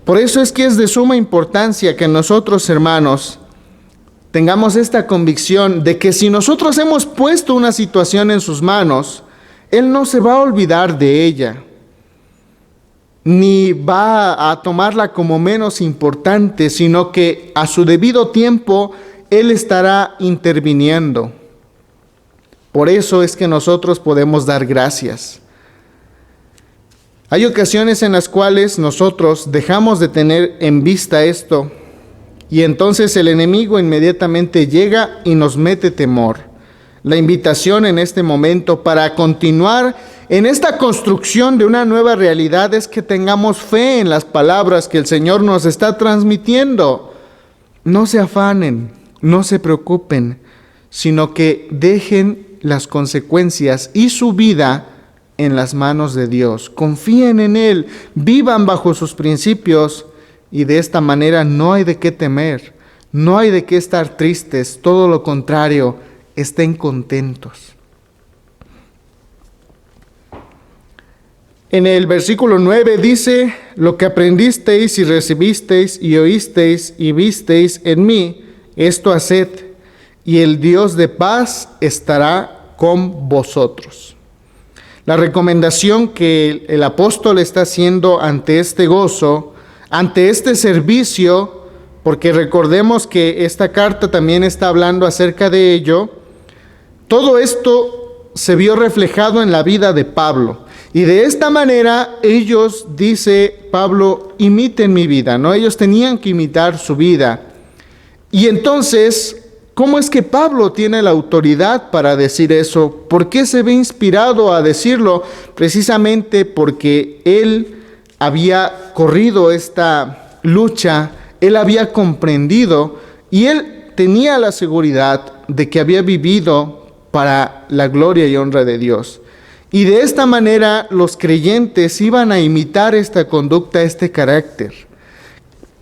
Por eso es que es de suma importancia que nosotros, hermanos, tengamos esta convicción de que si nosotros hemos puesto una situación en sus manos, Él no se va a olvidar de ella, ni va a tomarla como menos importante, sino que a su debido tiempo Él estará interviniendo. Por eso es que nosotros podemos dar gracias. Hay ocasiones en las cuales nosotros dejamos de tener en vista esto, y entonces el enemigo inmediatamente llega y nos mete temor. La invitación en este momento para continuar en esta construcción de una nueva realidad es que tengamos fe en las palabras que el Señor nos está transmitiendo. No se afanen, no se preocupen, sino que dejen las consecuencias y su vida en las manos de Dios. Confíen en Él, vivan bajo sus principios y de esta manera no hay de qué temer, no hay de qué estar tristes, todo lo contrario, estén contentos. En el versículo 9 dice, lo que aprendisteis y recibisteis y oísteis y visteis en mí, esto haced, y el Dios de paz estará con vosotros. La recomendación que el apóstol está haciendo ante este gozo, ante este servicio, porque recordemos que esta carta también está hablando acerca de ello, todo esto se vio reflejado en la vida de Pablo. Y de esta manera ellos, dice Pablo, imiten mi vida, ¿no? Ellos tenían que imitar su vida. Y entonces, ¿cómo es que Pablo tiene la autoridad para decir eso? ¿Por qué se ve inspirado a decirlo? Precisamente porque él había corrido esta lucha, él había comprendido y él tenía la seguridad de que había vivido para la gloria y honra de Dios. Y de esta manera los creyentes iban a imitar esta conducta, este carácter.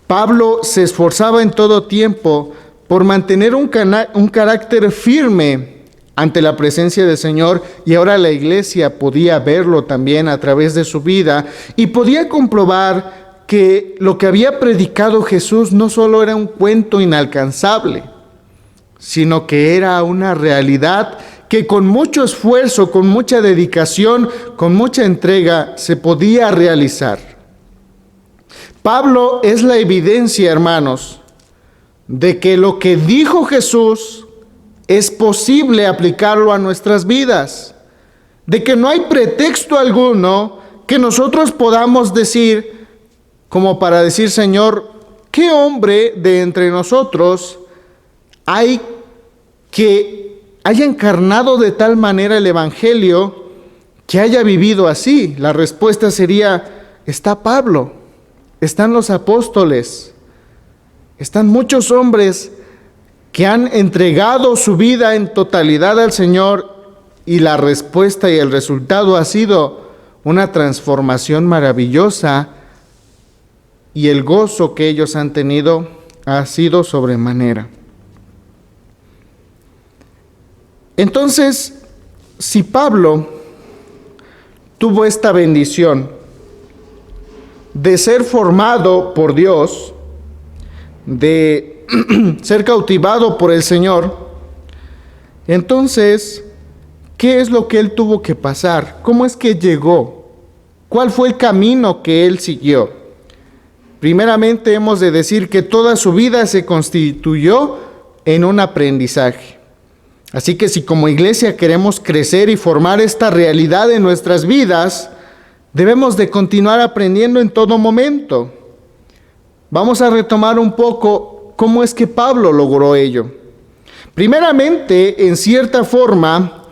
Pablo se esforzaba en todo tiempo por mantener un carácter firme ante la presencia del Señor, y ahora la iglesia podía verlo también a través de su vida y podía comprobar que lo que había predicado Jesús no solo era un cuento inalcanzable, sino que era una realidad que con mucho esfuerzo, con mucha dedicación, con mucha entrega se podía realizar. Pablo es la evidencia, hermanos, de que lo que dijo Jesús es posible aplicarlo a nuestras vidas, de que no hay pretexto alguno que nosotros podamos decir, como para decir, Señor, ¿qué hombre de entre nosotros hay que haya encarnado de tal manera el Evangelio que haya vivido así? La respuesta sería, está Pablo, están los apóstoles, están muchos hombres que han entregado su vida en totalidad al Señor, y la respuesta y el resultado ha sido una transformación maravillosa, y el gozo que ellos han tenido ha sido sobremanera. Entonces, si Pablo tuvo esta bendición de ser formado por Dios, de ser cautivado por el Señor, entonces, ¿qué es lo que él tuvo que pasar? ¿Cómo es que llegó? ¿Cuál fue el camino que él siguió? Primeramente, hemos de decir que toda su vida se constituyó en un aprendizaje. Así que si como iglesia queremos crecer y formar esta realidad en nuestras vidas, debemos de continuar aprendiendo en todo momento. Vamos a retomar un poco cómo es que Pablo logró ello. Primeramente, en cierta forma,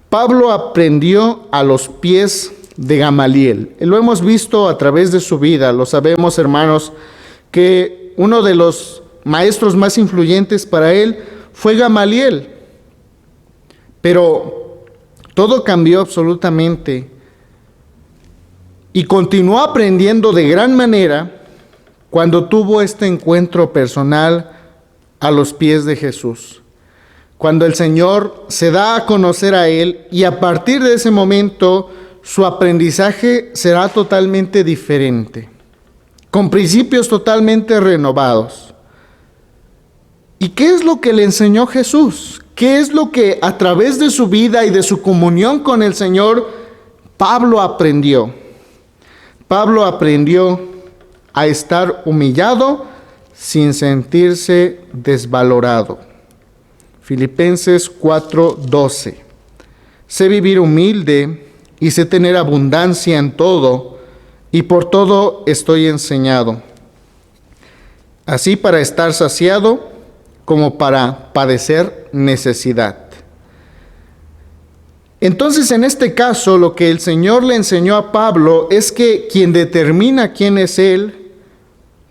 Pablo aprendió a los pies de Gamaliel. Lo hemos visto a través de su vida, lo sabemos, hermanos, que uno de los maestros más influyentes para él fue Gamaliel. Pero todo cambió absolutamente y continuó aprendiendo de gran manera cuando tuvo este encuentro personal a los pies de Jesús. Cuando el Señor se da a conocer a él, y a partir de ese momento su aprendizaje será totalmente diferente, con principios totalmente renovados. ¿Y qué es lo que le enseñó Jesús? ¿Qué es lo que a través de su vida y de su comunión con el Señor Pablo aprendió? Pablo aprendió a estar humillado sin sentirse desvalorado. Filipenses 4:12. Sé vivir humilde y sé tener abundancia en todo, y por todo estoy enseñado, así para estar saciado como para padecer necesidad. Entonces, en este caso, lo que el Señor le enseñó a Pablo es que quien determina quién es él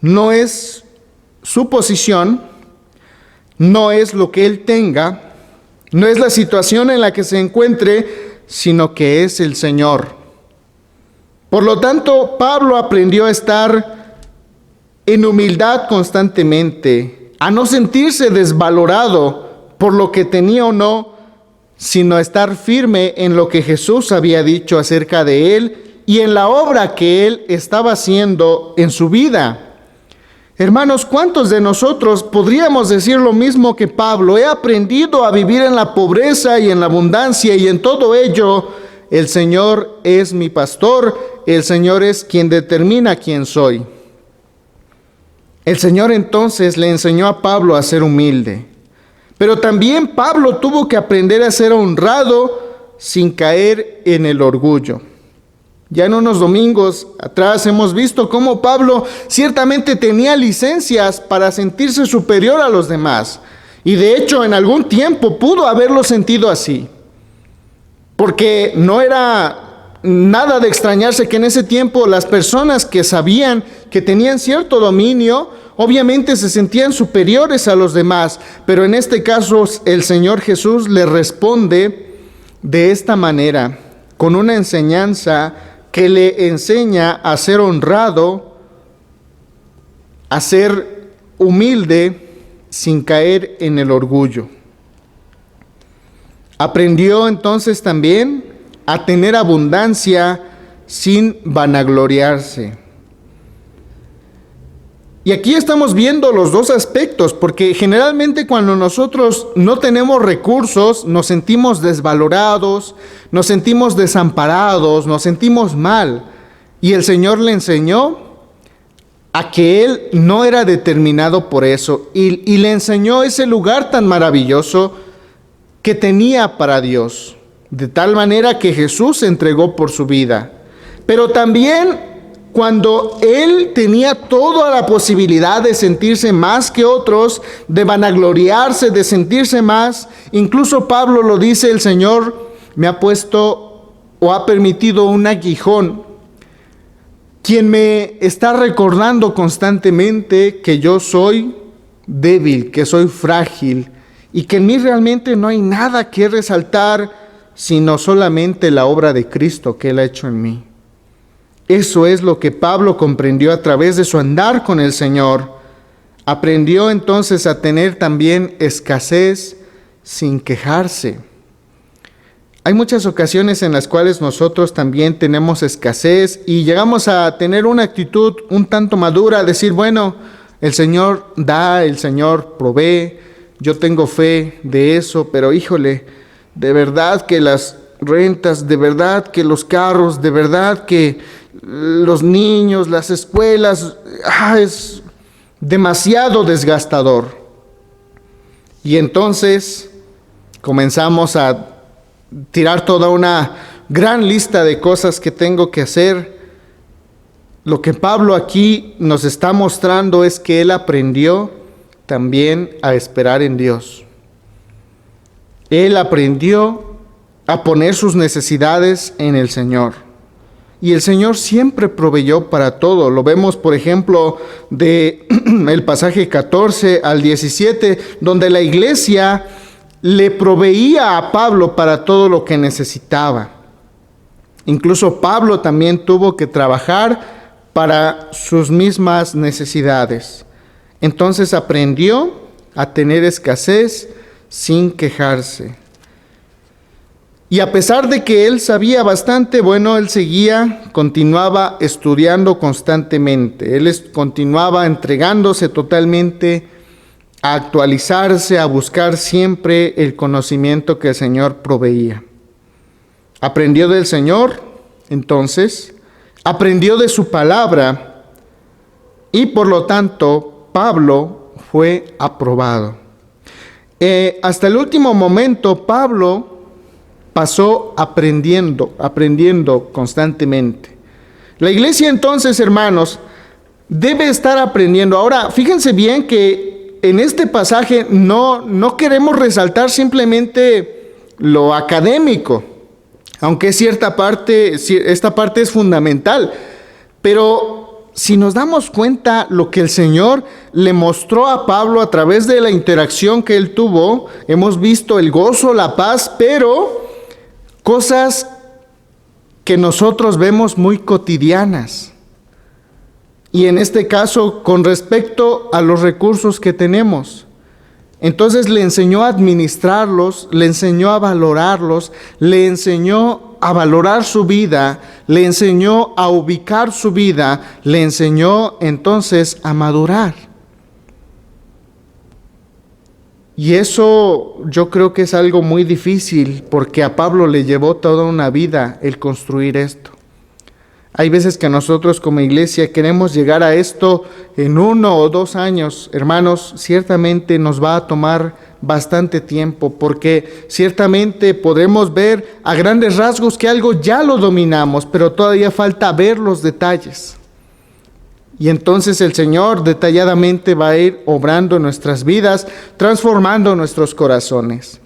no es su posición, no es lo que él tenga, no es la situación en la que se encuentre, sino que es el Señor. Por lo tanto, Pablo aprendió a estar en humildad constantemente, a no sentirse desvalorado por lo que tenía o no, sino a estar firme en lo que Jesús había dicho acerca de él y en la obra que él estaba haciendo en su vida. Hermanos, ¿cuántos de nosotros podríamos decir lo mismo que Pablo? He aprendido a vivir en la pobreza y en la abundancia, y en todo ello el Señor es mi pastor, el Señor es quien determina quién soy. El Señor entonces le enseñó a Pablo a ser humilde. Pero también Pablo tuvo que aprender a ser honrado sin caer en el orgullo. Ya en unos domingos atrás hemos visto cómo Pablo ciertamente tenía licencias para sentirse superior a los demás. Y de hecho en algún tiempo pudo haberlo sentido así. Porque no era nada de extrañarse que en ese tiempo las personas que sabían que tenían cierto dominio, obviamente se sentían superiores a los demás. Pero en este caso el Señor Jesús le responde de esta manera, con una enseñanza que le enseña a ser honrado, a ser humilde sin caer en el orgullo. Aprendió entonces también a tener abundancia sin vanagloriarse. Y aquí estamos viendo los dos aspectos, porque generalmente cuando nosotros no tenemos recursos, nos sentimos desvalorados, nos sentimos desamparados, nos sentimos mal. Y el Señor le enseñó a que Él no era determinado por eso, y le enseñó ese lugar tan maravilloso que tenía para Dios, de tal manera que Jesús se entregó por su vida. Pero también cuando él tenía toda la posibilidad de sentirse más que otros, de vanagloriarse, de sentirse más, incluso Pablo lo dice, el Señor me ha puesto o ha permitido un aguijón, quien me está recordando constantemente que yo soy débil, que soy frágil, y que en mí realmente no hay nada que resaltar, sino solamente la obra de Cristo que Él ha hecho en mí. Eso es lo que Pablo comprendió a través de su andar con el Señor. Aprendió entonces a tener también escasez sin quejarse. Hay muchas ocasiones en las cuales nosotros también tenemos escasez y llegamos a tener una actitud un tanto madura, decir, bueno, el Señor da, el Señor provee, yo tengo fe de eso, pero híjole, de verdad que las rentas, de verdad que los carros, de verdad que los niños, las escuelas, es demasiado desgastador. Y entonces comenzamos a tirar toda una gran lista de cosas que tengo que hacer. Lo que Pablo aquí nos está mostrando es que él aprendió también a esperar en Dios. Él aprendió a poner sus necesidades en el Señor. Y el Señor siempre proveyó para todo. Lo vemos, por ejemplo, de el pasaje 14 al 17, donde la iglesia le proveía a Pablo para todo lo que necesitaba. Incluso Pablo también tuvo que trabajar para sus mismas necesidades. Entonces aprendió a tener escasez sin quejarse. Y a pesar de que él sabía bastante, bueno, él continuaba estudiando constantemente. Él continuaba entregándose totalmente a actualizarse, a buscar siempre el conocimiento que el Señor proveía. Aprendió del Señor, entonces, aprendió de su palabra y por lo tanto Pablo fue aprobado. Hasta el último momento Pablo pasó aprendiendo constantemente. La iglesia entonces, hermanos, debe estar aprendiendo. Ahora, fíjense bien que en este pasaje no queremos resaltar simplemente lo académico, aunque esta parte es fundamental, pero si nos damos cuenta lo que el Señor le mostró a Pablo a través de la interacción que él tuvo, hemos visto el gozo, la paz, pero cosas que nosotros vemos muy cotidianas. Y en este caso, con respecto a los recursos que tenemos. Entonces le enseñó a administrarlos, le enseñó a valorarlos, le enseñó a valorar su vida, le enseñó a ubicar su vida, le enseñó entonces a madurar. Y eso yo creo que es algo muy difícil, porque a Pablo le llevó toda una vida el construir esto. Hay veces que nosotros como iglesia queremos llegar a esto en 1 o 2 años. Hermanos, ciertamente nos va a tomar bastante tiempo, porque ciertamente podremos ver a grandes rasgos que algo ya lo dominamos, pero todavía falta ver los detalles. Y entonces el Señor detalladamente va a ir obrando en nuestras vidas, transformando nuestros corazones.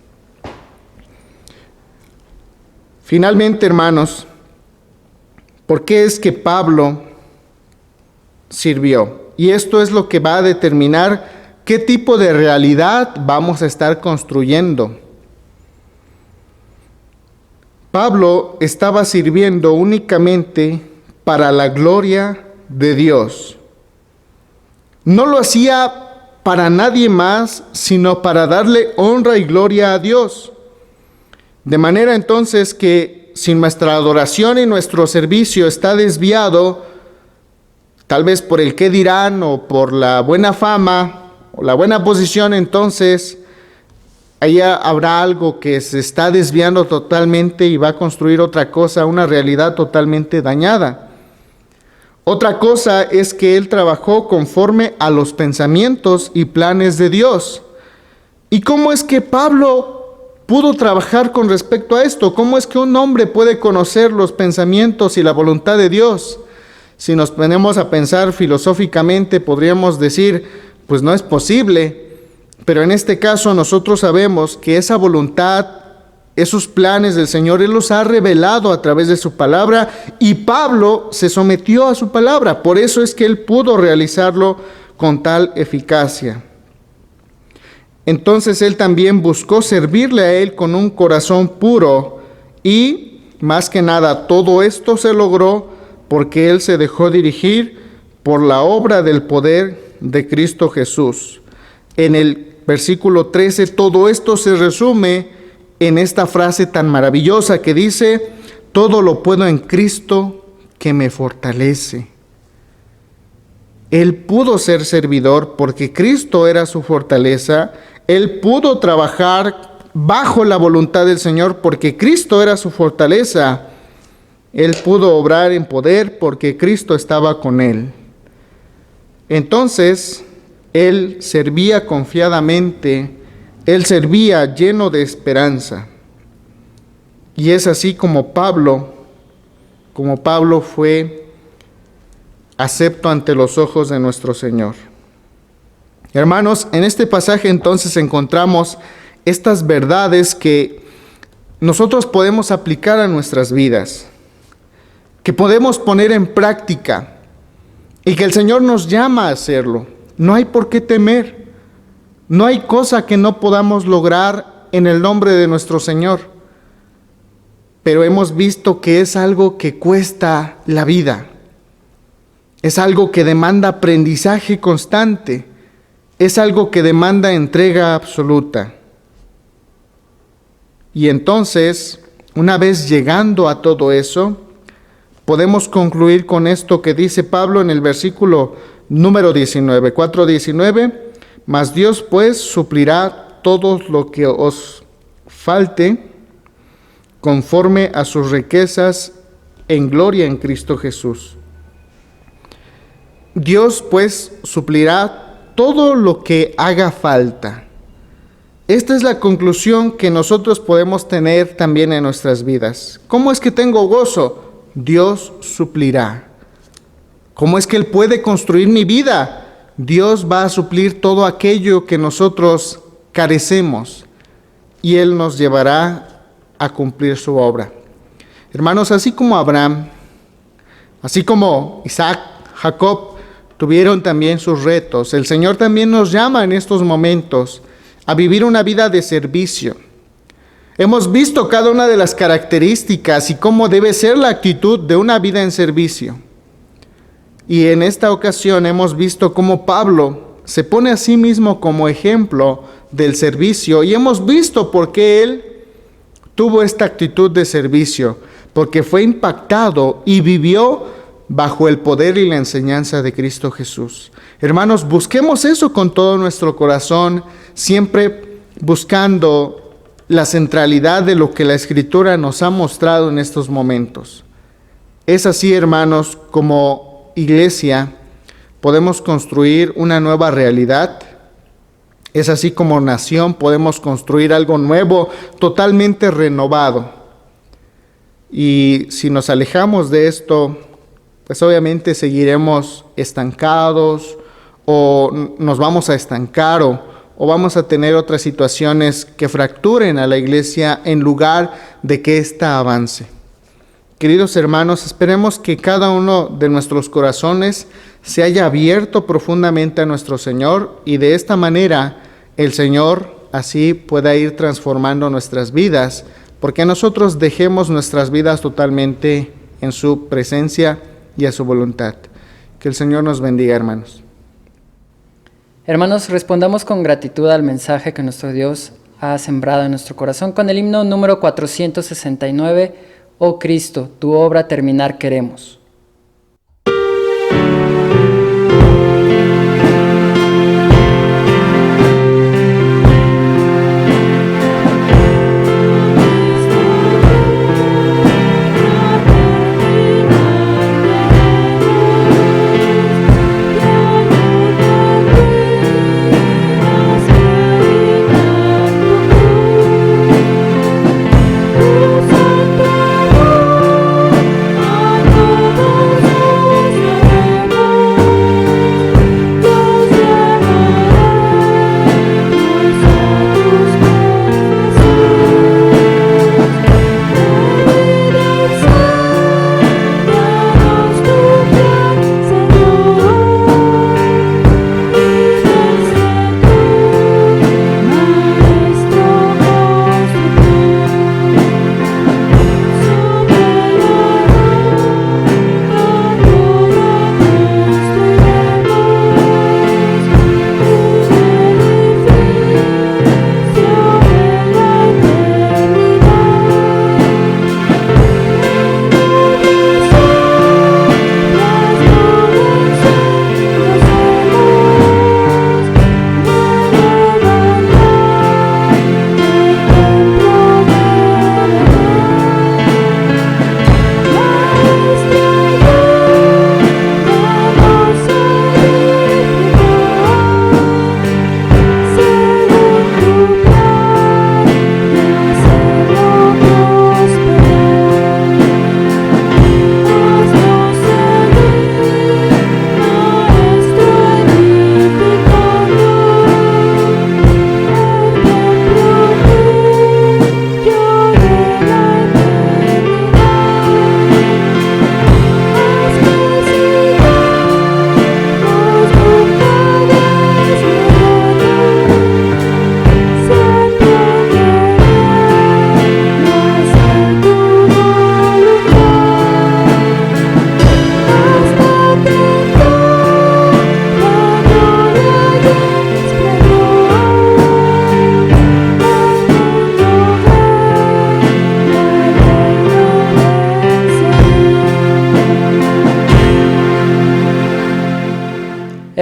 Finalmente, hermanos, ¿por qué es que Pablo sirvió? Y esto es lo que va a determinar qué tipo de realidad vamos a estar construyendo. Pablo estaba sirviendo únicamente para la gloria de Dios. No lo hacía para nadie más, sino para darle honra y gloria a Dios. De manera entonces que si nuestra adoración y nuestro servicio está desviado, tal vez por el qué dirán o por la buena fama o la buena posición, entonces allá habrá algo que se está desviando totalmente y va a construir otra cosa, una realidad totalmente dañada. Otra cosa es que él trabajó conforme a los pensamientos y planes de Dios. ¿Y cómo es que Pablo pudo trabajar con respecto a esto? ¿Cómo es que un hombre puede conocer los pensamientos y la voluntad de Dios? Si nos ponemos a pensar filosóficamente, podríamos decir, pues no es posible. Pero en este caso nosotros sabemos que esa voluntad, esos planes del Señor, Él los ha revelado a través de su palabra, y Pablo se sometió a su palabra. Por eso es que él pudo realizarlo con tal eficacia. Entonces él también buscó servirle a Él con un corazón puro, y más que nada todo esto se logró porque él se dejó dirigir por la obra del poder de Cristo Jesús. En el versículo 13 todo esto se resume en esta frase tan maravillosa que dice: todo lo puedo en Cristo que me fortalece. Él pudo ser servidor porque Cristo era su fortaleza. Él pudo trabajar bajo la voluntad del Señor porque Cristo era su fortaleza. Él pudo obrar en poder porque Cristo estaba con él. Entonces, él servía confiadamente, él servía lleno de esperanza. Y es así como Pablo fue acepto ante los ojos de nuestro Señor. Hermanos, en este pasaje entonces encontramos estas verdades que nosotros podemos aplicar a nuestras vidas, que podemos poner en práctica y que el Señor nos llama a hacerlo. No hay por qué temer, no hay cosa que no podamos lograr en el nombre de nuestro Señor, pero hemos visto que es algo que cuesta la vida, es algo que demanda aprendizaje constante, es algo que demanda entrega absoluta. Y entonces, una vez llegando a todo eso, podemos concluir con esto que dice Pablo en el versículo número 19, 4:19, mas Dios pues suplirá todo lo que os falte conforme a sus riquezas en gloria en Cristo Jesús. Dios pues suplirá todo lo que haga falta. Esta es la conclusión que nosotros podemos tener también en nuestras vidas. ¿Cómo es que tengo gozo? Dios suplirá. ¿Cómo es que Él puede construir mi vida? Dios va a suplir todo aquello que nosotros carecemos y Él nos llevará a cumplir su obra. Hermanos, así como Abraham, así como Isaac, Jacob tuvieron también sus retos, el Señor también nos llama en estos momentos a vivir una vida de servicio. Hemos visto cada una de las características y cómo debe ser la actitud de una vida en servicio. Y en esta ocasión hemos visto cómo Pablo se pone a sí mismo como ejemplo del servicio, y hemos visto por qué él tuvo esta actitud de servicio, porque fue impactado y vivió bajo el poder y la enseñanza de Cristo Jesús. Hermanos, busquemos eso con todo nuestro corazón, siempre buscando la centralidad de lo que la Escritura nos ha mostrado en estos momentos. Es así, hermanos, como iglesia podemos construir una nueva realidad. Es así como nación podemos construir algo nuevo, totalmente renovado. Y si nos alejamos de esto, pues obviamente seguiremos estancados o nos vamos a estancar o vamos a tener otras situaciones que fracturen a la iglesia en lugar de que ésta avance. Queridos hermanos, esperemos que cada uno de nuestros corazones se haya abierto profundamente a nuestro Señor y de esta manera el Señor así pueda ir transformando nuestras vidas, porque nosotros dejemos nuestras vidas totalmente en su presencia y a su voluntad. Que el Señor nos bendiga, hermanos. Hermanos, respondamos con gratitud al mensaje que nuestro Dios ha sembrado en nuestro corazón con el himno número 469, Oh Cristo, tu obra terminar queremos.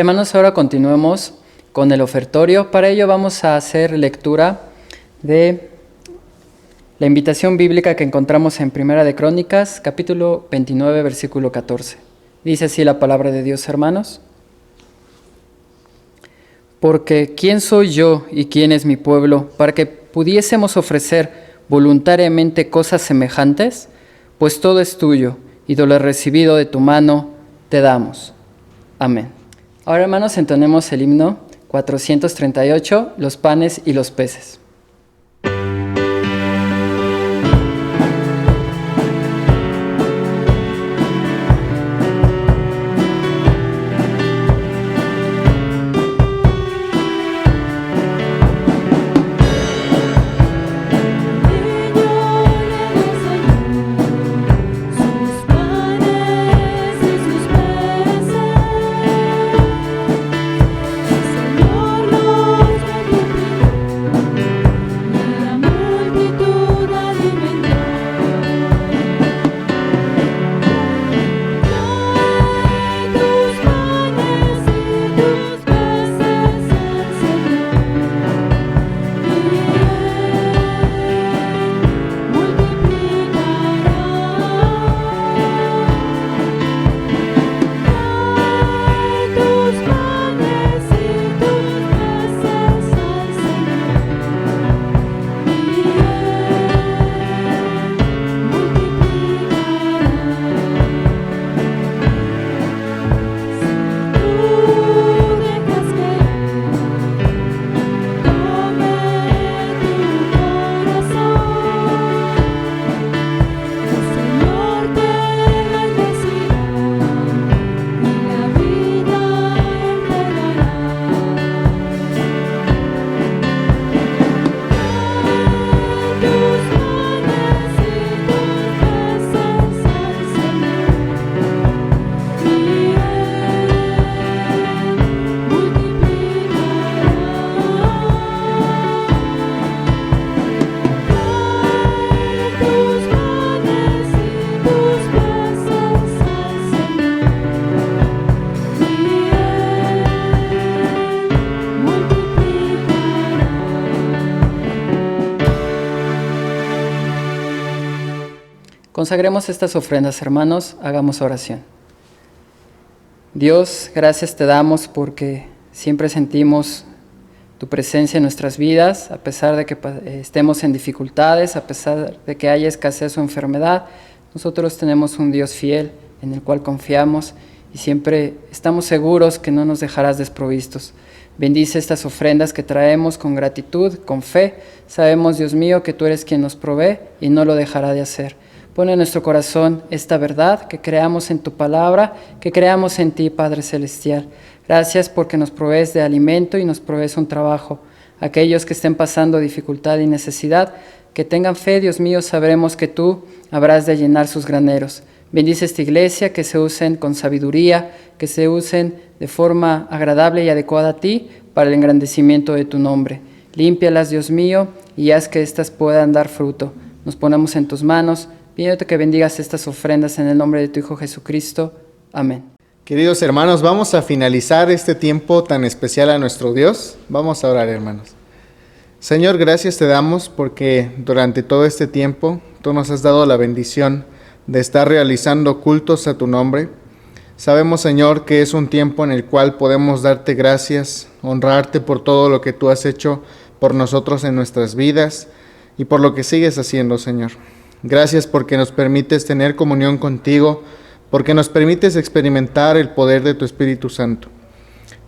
Hermanos, ahora continuemos con el ofertorio. Para ello vamos a hacer lectura de la invitación bíblica que encontramos en Primera de Crónicas, capítulo 29, versículo 14. Dice así la palabra de Dios, hermanos. Porque ¿quién soy yo y quién es mi pueblo para que pudiésemos ofrecer voluntariamente cosas semejantes? Pues todo es tuyo y de lo recibido de tu mano te damos. Amén. Ahora, hermanos, entonemos el himno 438, los panes y los peces. Señor, los bendiga. Consagremos estas ofrendas, hermanos, hagamos oración. Dios, gracias te damos porque siempre sentimos tu presencia en nuestras vidas, a pesar de que estemos en dificultades, a pesar de que haya escasez o enfermedad. Nosotros tenemos un Dios fiel en el cual confiamos y siempre estamos seguros que no nos dejarás desprovistos. Bendice estas ofrendas que traemos con gratitud, con fe. Sabemos, Dios mío, que tú eres quien nos provee y no lo dejará de hacer. Pon en nuestro corazón esta verdad, que creamos en tu palabra, que creamos en ti, Padre Celestial. Gracias porque nos provees de alimento y nos provees un trabajo. Aquellos que estén pasando dificultad y necesidad, que tengan fe, Dios mío, sabremos que tú habrás de llenar sus graneros. Bendice esta iglesia, que se usen con sabiduría, que se usen de forma agradable y adecuada a ti para el engrandecimiento de tu nombre. Límpialas, Dios mío, y haz que éstas puedan dar fruto. Nos ponemos en tus manos, pidiéndote que bendigas estas ofrendas en el nombre de tu Hijo Jesucristo. Amén. Queridos hermanos, vamos a finalizar este tiempo tan especial a nuestro Dios. Vamos a orar, hermanos. Señor, gracias te damos porque durante todo este tiempo tú nos has dado la bendición de estar realizando cultos a tu nombre. Sabemos, Señor, que es un tiempo en el cual podemos darte gracias, honrarte por todo lo que tú has hecho por nosotros en nuestras vidas y por lo que sigues haciendo, Señor. Gracias porque nos permites tener comunión contigo, porque nos permites experimentar el poder de tu Espíritu Santo.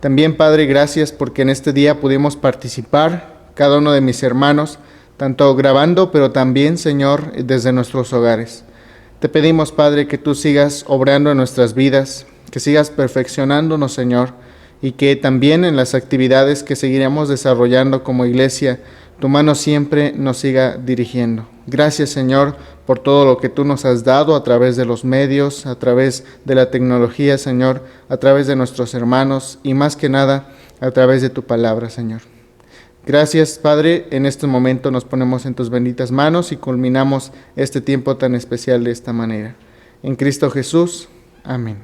También, Padre, gracias porque en este día pudimos participar, cada uno de mis hermanos, tanto grabando, pero también, Señor, desde nuestros hogares. Te pedimos, Padre, que tú sigas obrando en nuestras vidas, que sigas perfeccionándonos, Señor, y que también en las actividades que seguiremos desarrollando como iglesia, tu mano siempre nos siga dirigiendo. Gracias, Señor, por todo lo que tú nos has dado a través de los medios, a través de la tecnología, Señor, a través de nuestros hermanos y más que nada a través de tu palabra, Señor. Gracias, Padre, en este momento nos ponemos en tus benditas manos y culminamos este tiempo tan especial de esta manera. En Cristo Jesús, amén.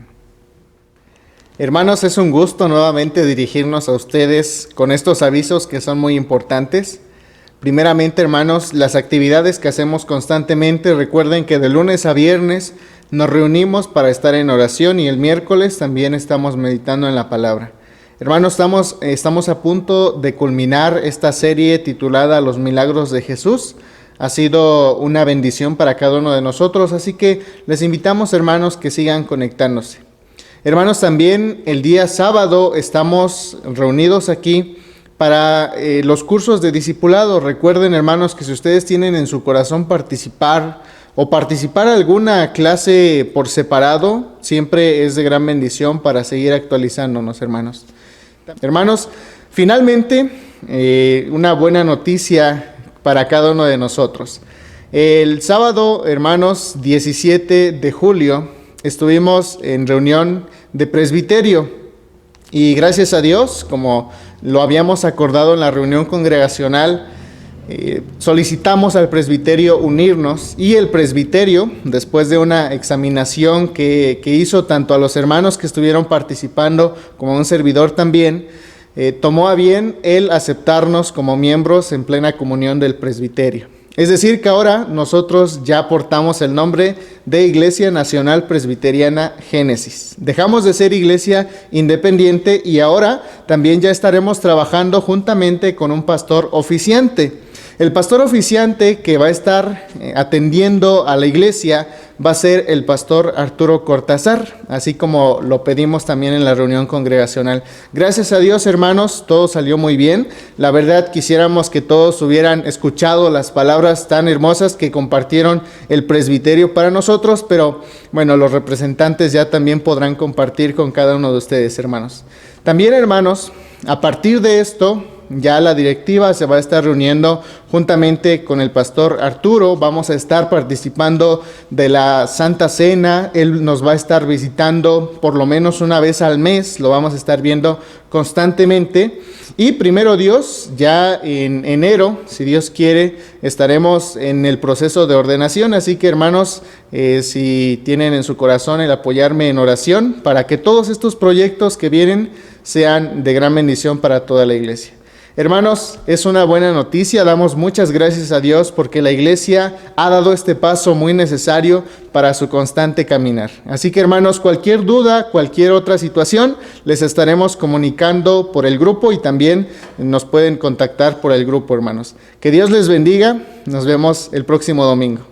Hermanos, es un gusto nuevamente dirigirnos a ustedes con estos avisos que son muy importantes. Primeramente, hermanos, las actividades que hacemos constantemente, recuerden que de lunes a viernes nos reunimos para estar en oración y el miércoles también estamos meditando en la palabra. Hermanos, estamos a punto de culminar esta serie titulada Los Milagros de Jesús. Ha sido una bendición para cada uno de nosotros, así que les invitamos, hermanos, que sigan conectándose. Hermanos, también el día sábado estamos reunidos aquí para los cursos de discipulado. Recuerden, hermanos, que si ustedes tienen en su corazón participar alguna clase por separado, siempre es de gran bendición para seguir actualizándonos, hermanos. Hermanos, finalmente, una buena noticia para cada uno de nosotros. El sábado, hermanos, 17 de julio, estuvimos en reunión de presbiterio y gracias a Dios, como lo habíamos acordado en la reunión congregacional, solicitamos al presbiterio unirnos y el presbiterio, después de una examinación que hizo tanto a los hermanos que estuvieron participando como a un servidor también, tomó a bien el aceptarnos como miembros en plena comunión del presbiterio. Es decir, que ahora nosotros ya portamos el nombre de Iglesia Nacional Presbiteriana Génesis. Dejamos de ser iglesia independiente y ahora también ya estaremos trabajando juntamente con un pastor oficiante. El pastor oficiante que va a estar atendiendo a la iglesia va a ser el pastor Arturo Cortázar, así como lo pedimos también en la reunión congregacional. Gracias a Dios, hermanos, todo salió muy bien. La verdad, quisiéramos que todos hubieran escuchado las palabras tan hermosas que compartieron el presbiterio para nosotros, pero bueno, los representantes ya también podrán compartir con cada uno de ustedes, hermanos. También, hermanos, a partir de esto, ya la directiva se va a estar reuniendo juntamente con el pastor Arturo. Vamos a estar participando de la Santa Cena. Él nos va a estar visitando por lo menos una vez al mes. Lo vamos a estar viendo constantemente. Y primero Dios, ya en enero, si Dios quiere, estaremos en el proceso de ordenación. Así que, hermanos, si tienen en su corazón el apoyarme en oración para que todos estos proyectos que vienen sean de gran bendición para toda la iglesia. Hermanos, es una buena noticia, damos muchas gracias a Dios porque la iglesia ha dado este paso muy necesario para su constante caminar. Así que hermanos, cualquier duda, cualquier otra situación, les estaremos comunicando por el grupo y también nos pueden contactar por el grupo, hermanos. Que Dios les bendiga, nos vemos el próximo domingo.